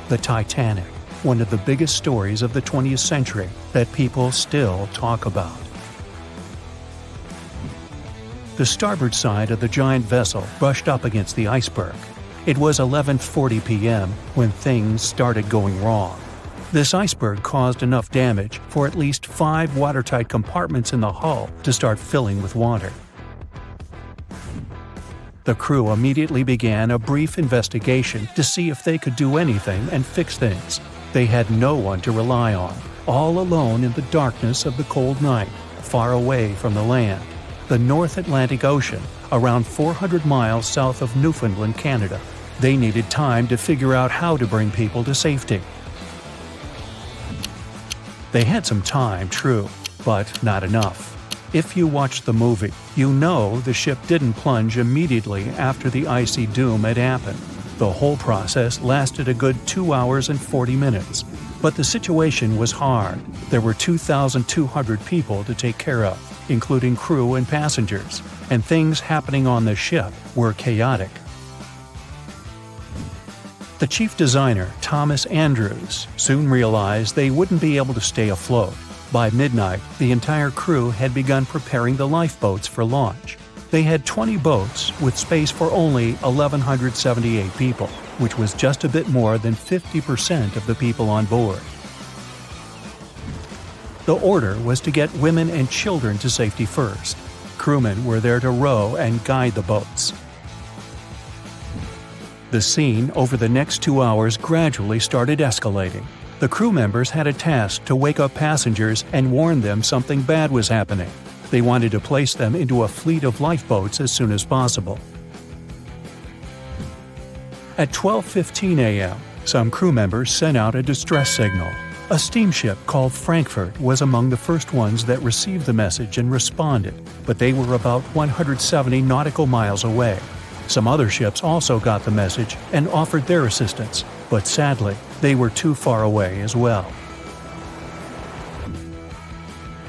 The Titanic, one of the biggest stories of the 20th century that people still talk about. The starboard side of the giant vessel brushed up against the iceberg. It was 11:40 p.m. when things started going wrong. This iceberg caused enough damage for at least 5 watertight compartments in the hull to start filling with water. The crew immediately began a brief investigation to see if they could do anything and fix things. They had no one to rely on, all alone in the darkness of the cold night, far away from the land. The North Atlantic Ocean, around 400 miles south of Newfoundland, Canada. They needed time to figure out how to bring people to safety. They had some time, true, but not enough. If you watched the movie, you know the ship didn't plunge immediately after the icy doom had happened. The whole process lasted a good 2 hours and 40 minutes. But the situation was hard. There were 2,200 people to take care of, including crew and passengers, and things happening on the ship were chaotic. The chief designer, Thomas Andrews, soon realized they wouldn't be able to stay afloat. By midnight, the entire crew had begun preparing the lifeboats for launch. They had 20 boats with space for only 1,178 people, which was just a bit more than 50% of the people on board. The order was to get women and children to safety first. Crewmen were there to row and guide the boats. The scene over the next 2 hours gradually started escalating. The crew members had a task to wake up passengers and warn them something bad was happening. They wanted to place them into a fleet of lifeboats as soon as possible. At 12:15 a.m., some crew members sent out a distress signal. A steamship called Frankfurt was among the first ones that received the message and responded, but they were about 170 nautical miles away. Some other ships also got the message and offered their assistance, but sadly, they were too far away as well.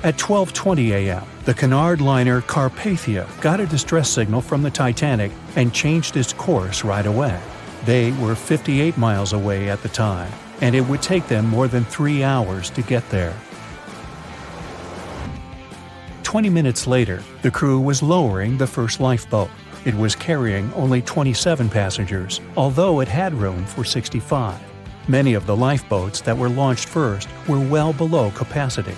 At 12:20 a.m., the Cunard liner Carpathia got a distress signal from the Titanic and changed its course right away. They were 58 miles away at the time, and it would take them more than 3 hours to get there. 20 minutes later, the crew was lowering the first lifeboat. It was carrying only 27 passengers, although it had room for 65. Many of the lifeboats that were launched first were well below capacity.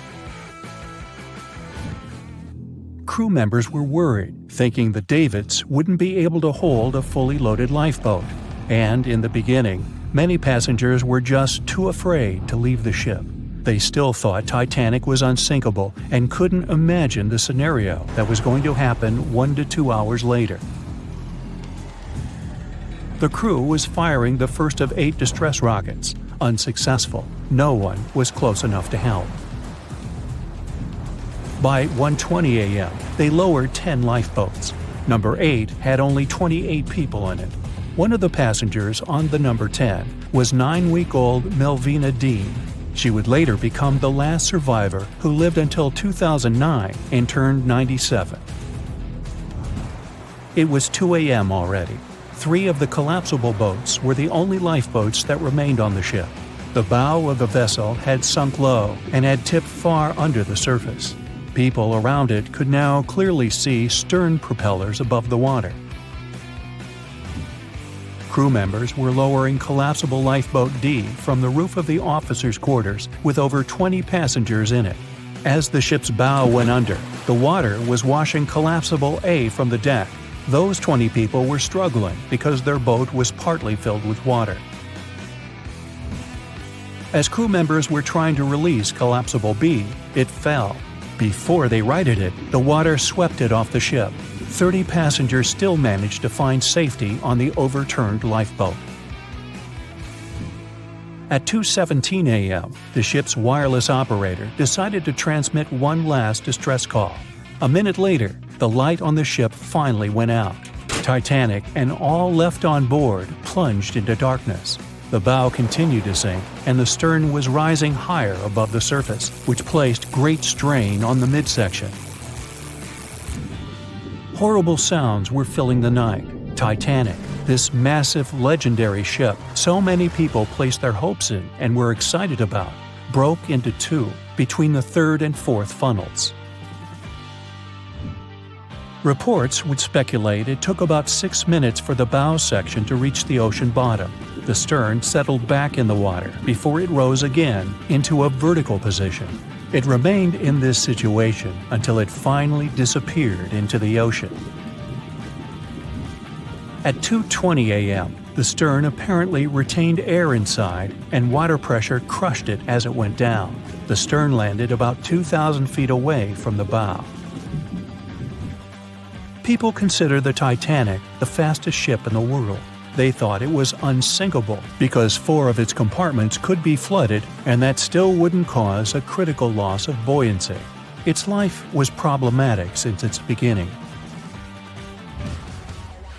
Crew members were worried, thinking the Davids wouldn't be able to hold a fully loaded lifeboat. And in the beginning, many passengers were just too afraid to leave the ship. They still thought Titanic was unsinkable and couldn't imagine the scenario that was going to happen 1 to 2 hours later. The crew was firing the first of 8 distress rockets. Unsuccessful. No one was close enough to help. By 1:20 a.m., they lowered 10 lifeboats. Number 8 had only 28 people in it. One of the passengers on the number 10 was 9-week-old Melvina Dean. She would later become the last survivor who lived until 2009 and turned 97. It was 2 a.m. already. 3 of the collapsible boats were the only lifeboats that remained on the ship. The bow of the vessel had sunk low and had tipped far under the surface. People around it could now clearly see stern propellers above the water. Crew members were lowering collapsible lifeboat D from the roof of the officers' quarters with over 20 passengers in it. As the ship's bow went under, the water was washing collapsible A from the deck. Those 20 people were struggling because their boat was partly filled with water. As crew members were trying to release collapsible B, it fell. Before they righted it, the water swept it off the ship. 30 passengers still managed to find safety on the overturned lifeboat. At 2:17 a.m., the ship's wireless operator decided to transmit one last distress call. A minute later, the light on the ship finally went out. Titanic and all left on board plunged into darkness. The bow continued to sink, and the stern was rising higher above the surface, which placed great strain on the midsection. Horrible sounds were filling the night. Titanic, this massive, legendary ship so many people placed their hopes in and were excited about, broke into 2 between the 3rd and 4th funnels. Reports would speculate it took about 6 minutes for the bow section to reach the ocean bottom. The stern settled back in the water before it rose again into a vertical position. It remained in this situation until it finally disappeared into the ocean. At 2:20 a.m., the stern apparently retained air inside, and water pressure crushed it as it went down. The stern landed about 2,000 feet away from the bow. People consider the Titanic the fastest ship in the world. They thought it was unsinkable because 4 of its compartments could be flooded, and that still wouldn't cause a critical loss of buoyancy. Its life was problematic since its beginning.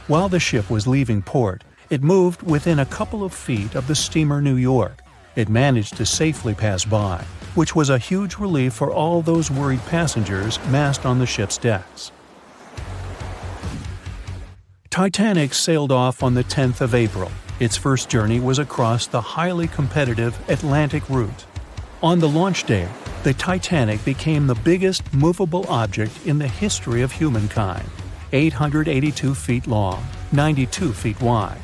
While the ship was leaving port, it moved within a couple of feet of the steamer New York. It managed to safely pass by, which was a huge relief for all those worried passengers massed on the ship's decks. Titanic sailed off on the 10th of April. Its first journey was across the highly competitive Atlantic route. On the launch day, the Titanic became the biggest movable object in the history of humankind. 882 feet long, 92 feet wide.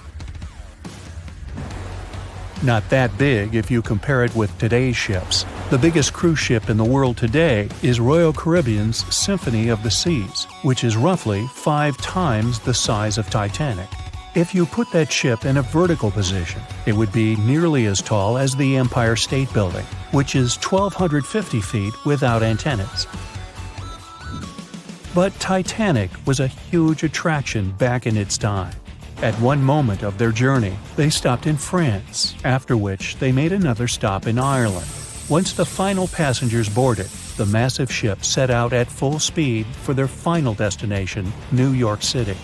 Not that big if you compare it with today's ships. The biggest cruise ship in the world today is Royal Caribbean's Symphony of the Seas, which is roughly 5 times the size of Titanic. If you put that ship in a vertical position, it would be nearly as tall as the Empire State Building, which is 1,250 feet without antennas. But Titanic was a huge attraction back in its time. At one moment of their journey, they stopped in France, after which they made another stop in Ireland. Once the final passengers boarded, the massive ship set out at full speed for their final destination, New York City.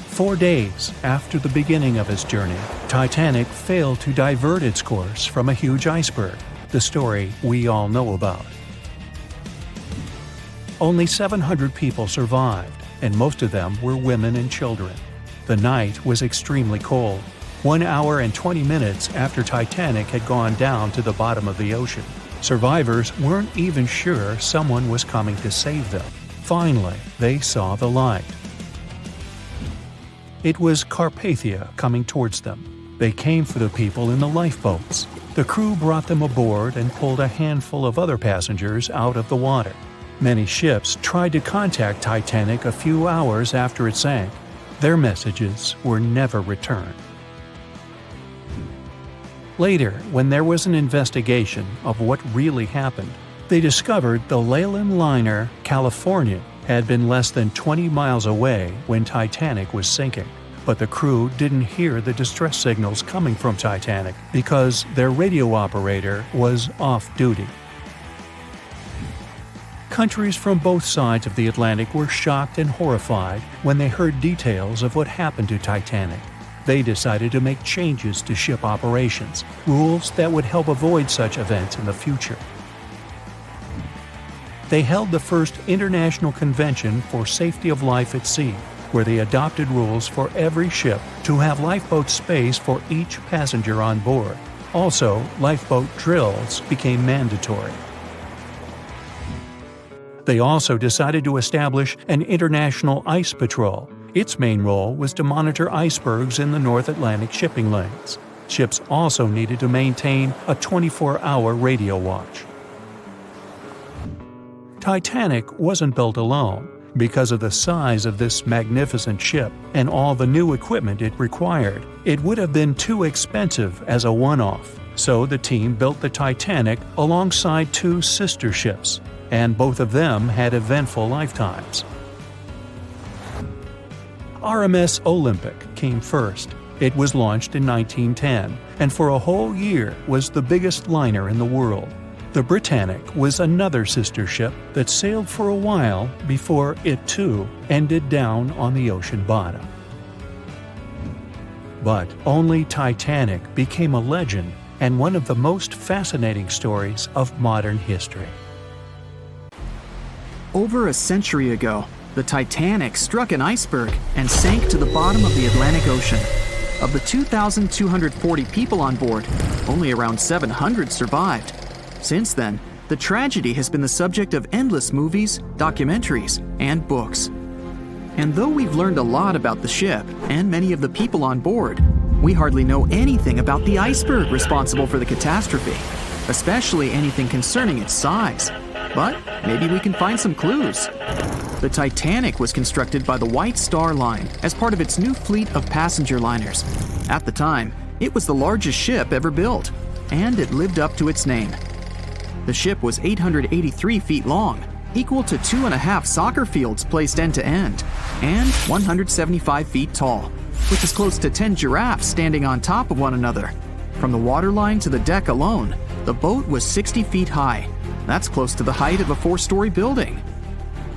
4 days after the beginning of its journey, Titanic failed to divert its course from a huge iceberg, the story we all know about. Only 700 people survived, and most of them were women and children. The night was extremely cold. 1 hour and 20 minutes after Titanic had gone down to the bottom of the ocean. Survivors weren't even sure someone was coming to save them. Finally, they saw the light. It was Carpathia coming towards them. They came for the people in the lifeboats. The crew brought them aboard and pulled a handful of other passengers out of the water. Many ships tried to contact Titanic a few hours after it sank. Their messages were never returned. Later, when there was an investigation of what really happened, they discovered the Leyland liner California had been less than 20 miles away when Titanic was sinking. but the crew didn't hear the distress signals coming from Titanic because their radio operator was off duty. Countries from both sides of the Atlantic were shocked and horrified when they heard details of what happened to Titanic. They decided to make changes to ship operations, rules that would help avoid such events in the future. They held the first International Convention for Safety of Life at Sea, where they adopted rules for every ship to have lifeboat space for each passenger on board. Also, lifeboat drills became mandatory. They also decided to establish an international ice patrol. Its main role was to monitor icebergs in the North Atlantic shipping lanes. Ships also needed to maintain a 24-hour radio watch. Titanic wasn't built alone. Because of the size of this magnificent ship and all the new equipment it required, it would have been too expensive as a one-off. So the team built the Titanic alongside two sister ships, and both of them had eventful lifetimes. RMS Olympic came first. It was launched in 1910, and for a whole year was the biggest liner in the world. The Britannic was another sister ship that sailed for a while before it too ended down on the ocean bottom. But only Titanic became a legend and one of the most fascinating stories of modern history. Over a century ago, the Titanic struck an iceberg and sank to the bottom of the Atlantic Ocean. Of the 2,240 people on board, only around 700 survived. Since then, the tragedy has been the subject of endless movies, documentaries, and books. And though we've learned a lot about the ship and many of the people on board, we hardly know anything about the iceberg responsible for the catastrophe, especially anything concerning its size. But maybe we can find some clues. The Titanic was constructed by the White Star Line as part of its new fleet of passenger liners. At the time, it was the largest ship ever built, and it lived up to its name. The ship was 883 feet long, equal to 2.5 soccer fields placed end to end, and 175 feet tall, which is close to 10 giraffes standing on top of one another. From the waterline to the deck alone, the boat was 60 feet high. That's close to the height of a 4-story building.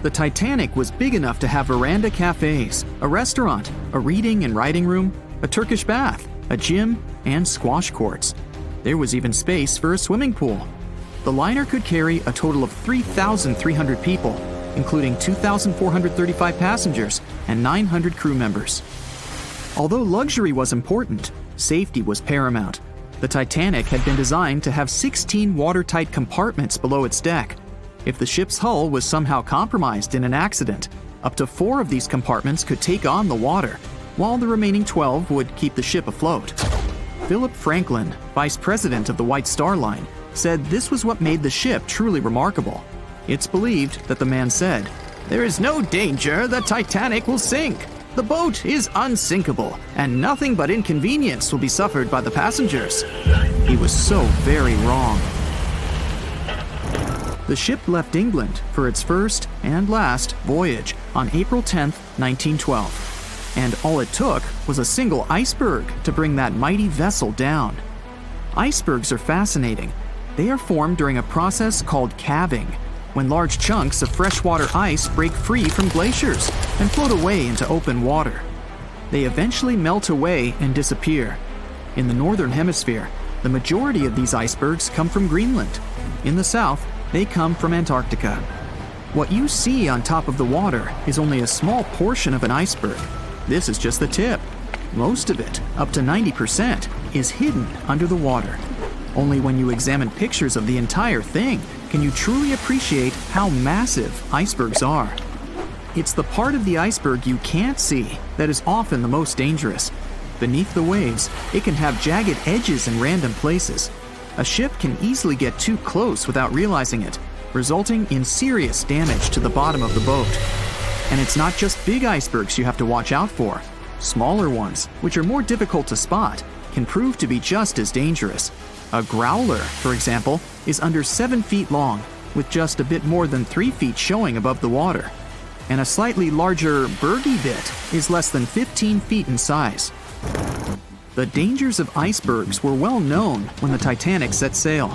The Titanic was big enough to have veranda cafes, a restaurant, a reading and writing room, a Turkish bath, a gym, and squash courts. There was even space for a swimming pool. The liner could carry a total of 3,300 people, including 2,435 passengers and 900 crew members. Although luxury was important, safety was paramount. The Titanic had been designed to have 16 watertight compartments below its deck. If the ship's hull was somehow compromised in an accident, up to 4 of these compartments could take on the water, while the remaining 12 would keep the ship afloat. Philip Franklin, vice president of the White Star Line, said this was what made the ship truly remarkable. It's believed that the man said, "There is no danger the Titanic will sink. The boat is unsinkable, and nothing but inconvenience will be suffered by the passengers." He was so very wrong. The ship left England for its first and last voyage on April 10, 1912. And all it took was a single iceberg to bring that mighty vessel down. Icebergs are fascinating. They are formed during a process called calving, when large chunks of freshwater ice break free from glaciers and float away into open water. They eventually melt away and disappear. In the northern hemisphere, the majority of these icebergs come from Greenland. In the south, they come from Antarctica. What you see on top of the water is only a small portion of an iceberg. This is just the tip. Most of it, up to 90%, is hidden under the water. Only when you examine pictures of the entire thing can you truly appreciate how massive icebergs are. It's the part of the iceberg you can't see that is often the most dangerous. Beneath the waves, it can have jagged edges in random places. A ship can easily get too close without realizing it, resulting in serious damage to the bottom of the boat. And it's not just big icebergs you have to watch out for. Smaller ones, which are more difficult to spot, can prove to be just as dangerous. A growler, for example, is under 7 feet long, with just a bit more than 3 feet showing above the water. and a slightly larger bergy bit is less than 15 feet in size. The dangers of icebergs were well known when the Titanic set sail.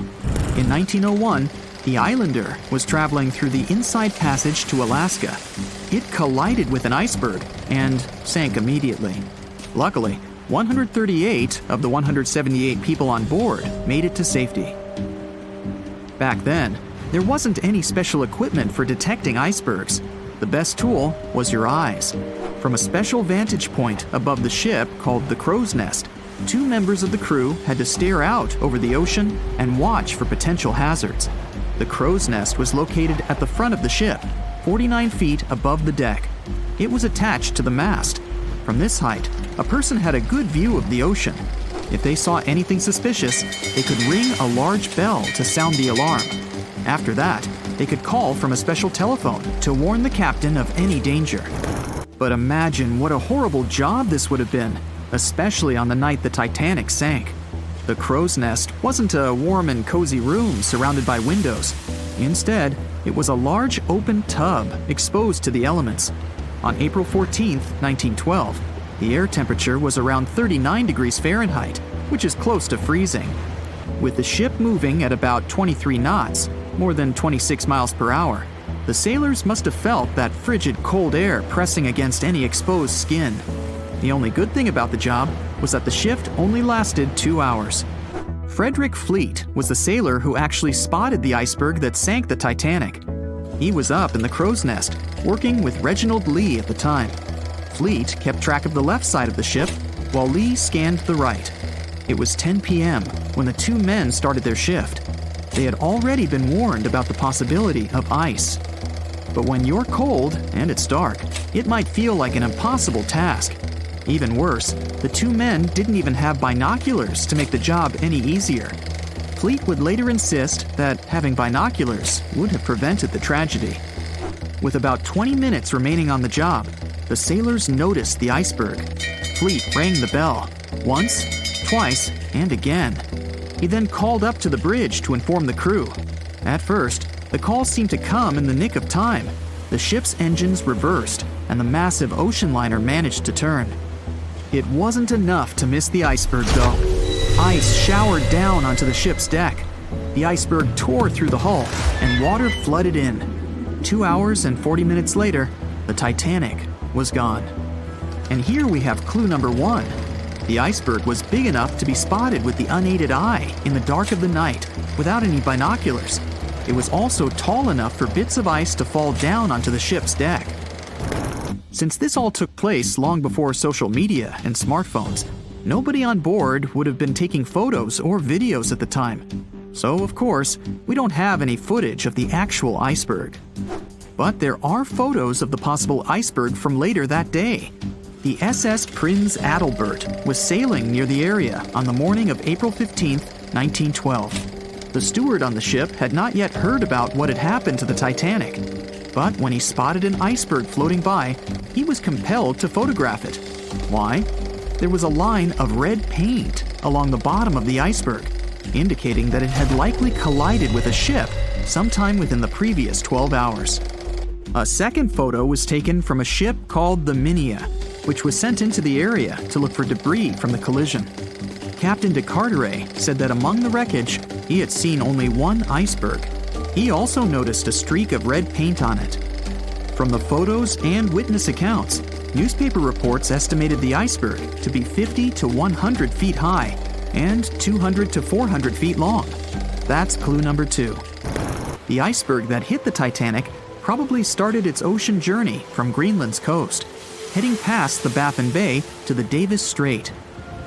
In 1901, the Islander was traveling through the Inside Passage to Alaska. It collided with an iceberg and sank immediately. Luckily, 138 of the 178 people on board made it to safety. Back then, there wasn't any special equipment for detecting icebergs. The best tool was your eyes. From a special vantage point above the ship called the crow's nest, 2 members of the crew had to stare out over the ocean and watch for potential hazards. The crow's nest was located at the front of the ship, 49 feet above the deck. It was attached to the mast. From this height, a person had a good view of the ocean. If they saw anything suspicious, they could ring a large bell to sound the alarm. After that, they could call from a special telephone to warn the captain of any danger. But imagine what a horrible job this would have been, especially on the night the Titanic sank. The crow's nest wasn't a warm and cozy room surrounded by windows. Instead, it was a large open tub exposed to the elements. On April 14, 1912, the air temperature was around 39 degrees Fahrenheit, which is close to freezing. With the ship moving at about 23 knots, more than 26 miles per hour, the sailors must have felt that frigid cold air pressing against any exposed skin. The only good thing about the job was that the shift only lasted 2 hours. Frederick Fleet was the sailor who actually spotted the iceberg that sank the Titanic. He was up in the crow's nest, working with Reginald Lee at the time. Fleet kept track of the left side of the ship, while Lee scanned the right. It was 10 p.m. when the 2 men started their shift. They had already been warned about the possibility of ice. But when you're cold and it's dark, it might feel like an impossible task. Even worse, the 2 men didn't even have binoculars to make the job any easier. Fleet would later insist that having binoculars would have prevented the tragedy. With about 20 minutes remaining on the job, the sailors noticed the iceberg. Fleet rang the bell, once, twice, and again. He then called up to the bridge to inform the crew. At first, the call seemed to come in the nick of time. The ship's engines reversed, and the massive ocean liner managed to turn. It wasn't enough to miss the iceberg, though. Ice showered down onto the ship's deck. The iceberg tore through the hull, and water flooded in. 2 hours and 40 minutes later, the Titanic was gone. And here we have clue number 1. The iceberg was big enough to be spotted with the unaided eye in the dark of the night without any binoculars. It was also tall enough for bits of ice to fall down onto the ship's deck. Since this all took place long before social media and smartphones, nobody on board would have been taking photos or videos at the time. So, of course, we don't have any footage of the actual iceberg. But there are photos of the possible iceberg from later that day. The SS Prinz Adalbert was sailing near the area on the morning of April 15, 1912. The steward on the ship had not yet heard about what had happened to the Titanic. But when he spotted an iceberg floating by, he was compelled to photograph it. Why? There was a line of red paint along the bottom of the iceberg, indicating that it had likely collided with a ship sometime within the previous 12 hours. A second photo was taken from a ship called the Minia, which was sent into the area to look for debris from the collision. Captain de Carteret said that among the wreckage, he had seen only one iceberg. He also noticed a streak of red paint on it. From the photos and witness accounts, newspaper reports estimated the iceberg to be 50 to 100 feet high and 200 to 400 feet long. That's clue number 2. The iceberg that hit the Titanic probably started its ocean journey from Greenland's coast, heading past the Baffin Bay to the Davis Strait.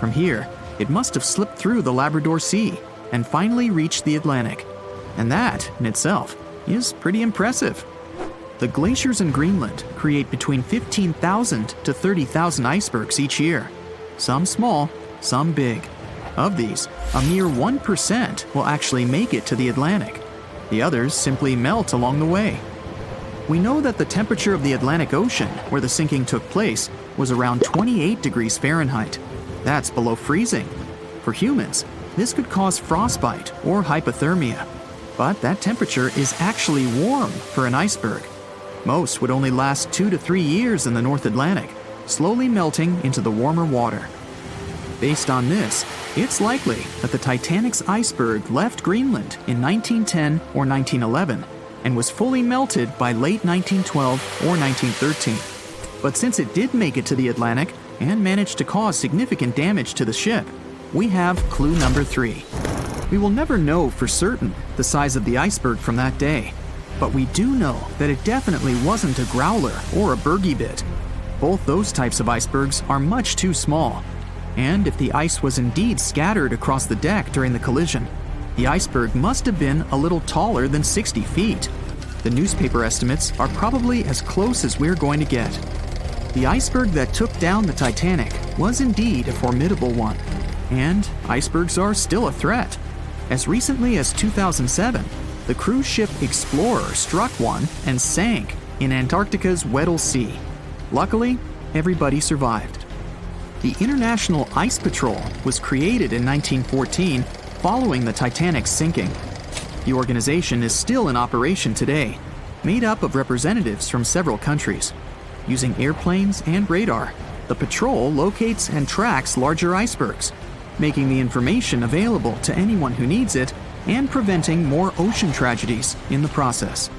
From here, it must have slipped through the Labrador Sea and finally reached the Atlantic. And that, in itself, is pretty impressive. The glaciers in Greenland create between 15,000 to 30,000 icebergs each year. Some small, some big. Of these, a mere 1% will actually make it to the Atlantic. The others simply melt along the way. We know that the temperature of the Atlantic Ocean, where the sinking took place, was around 28 degrees Fahrenheit. That's below freezing. For humans, this could cause frostbite or hypothermia. But that temperature is actually warm for an iceberg. Most would only last 2 to 3 years in the North Atlantic, slowly melting into the warmer water. Based on this, it's likely that the Titanic's iceberg left Greenland in 1910 or 1911 and was fully melted by late 1912 or 1913. But since it did make it to the Atlantic and managed to cause significant damage to the ship, we have clue number 3. We will never know for certain the size of the iceberg from that day, but we do know that it definitely wasn't a growler or a bergy bit. Both those types of icebergs are much too small, and if the ice was indeed scattered across the deck during the collision, the iceberg must have been a little taller than 60 feet. The newspaper estimates are probably as close as we're going to get. The iceberg that took down the Titanic was indeed a formidable one, and icebergs are still a threat. As recently as 2007, the cruise ship Explorer struck one and sank in Antarctica's Weddell Sea. Luckily, everybody survived. The International Ice Patrol was created in 1914 following the Titanic's sinking. The organization is still in operation today, made up of representatives from several countries. Using airplanes and radar, the patrol locates and tracks larger icebergs, making the information available to anyone who needs it and preventing more ocean tragedies in the process.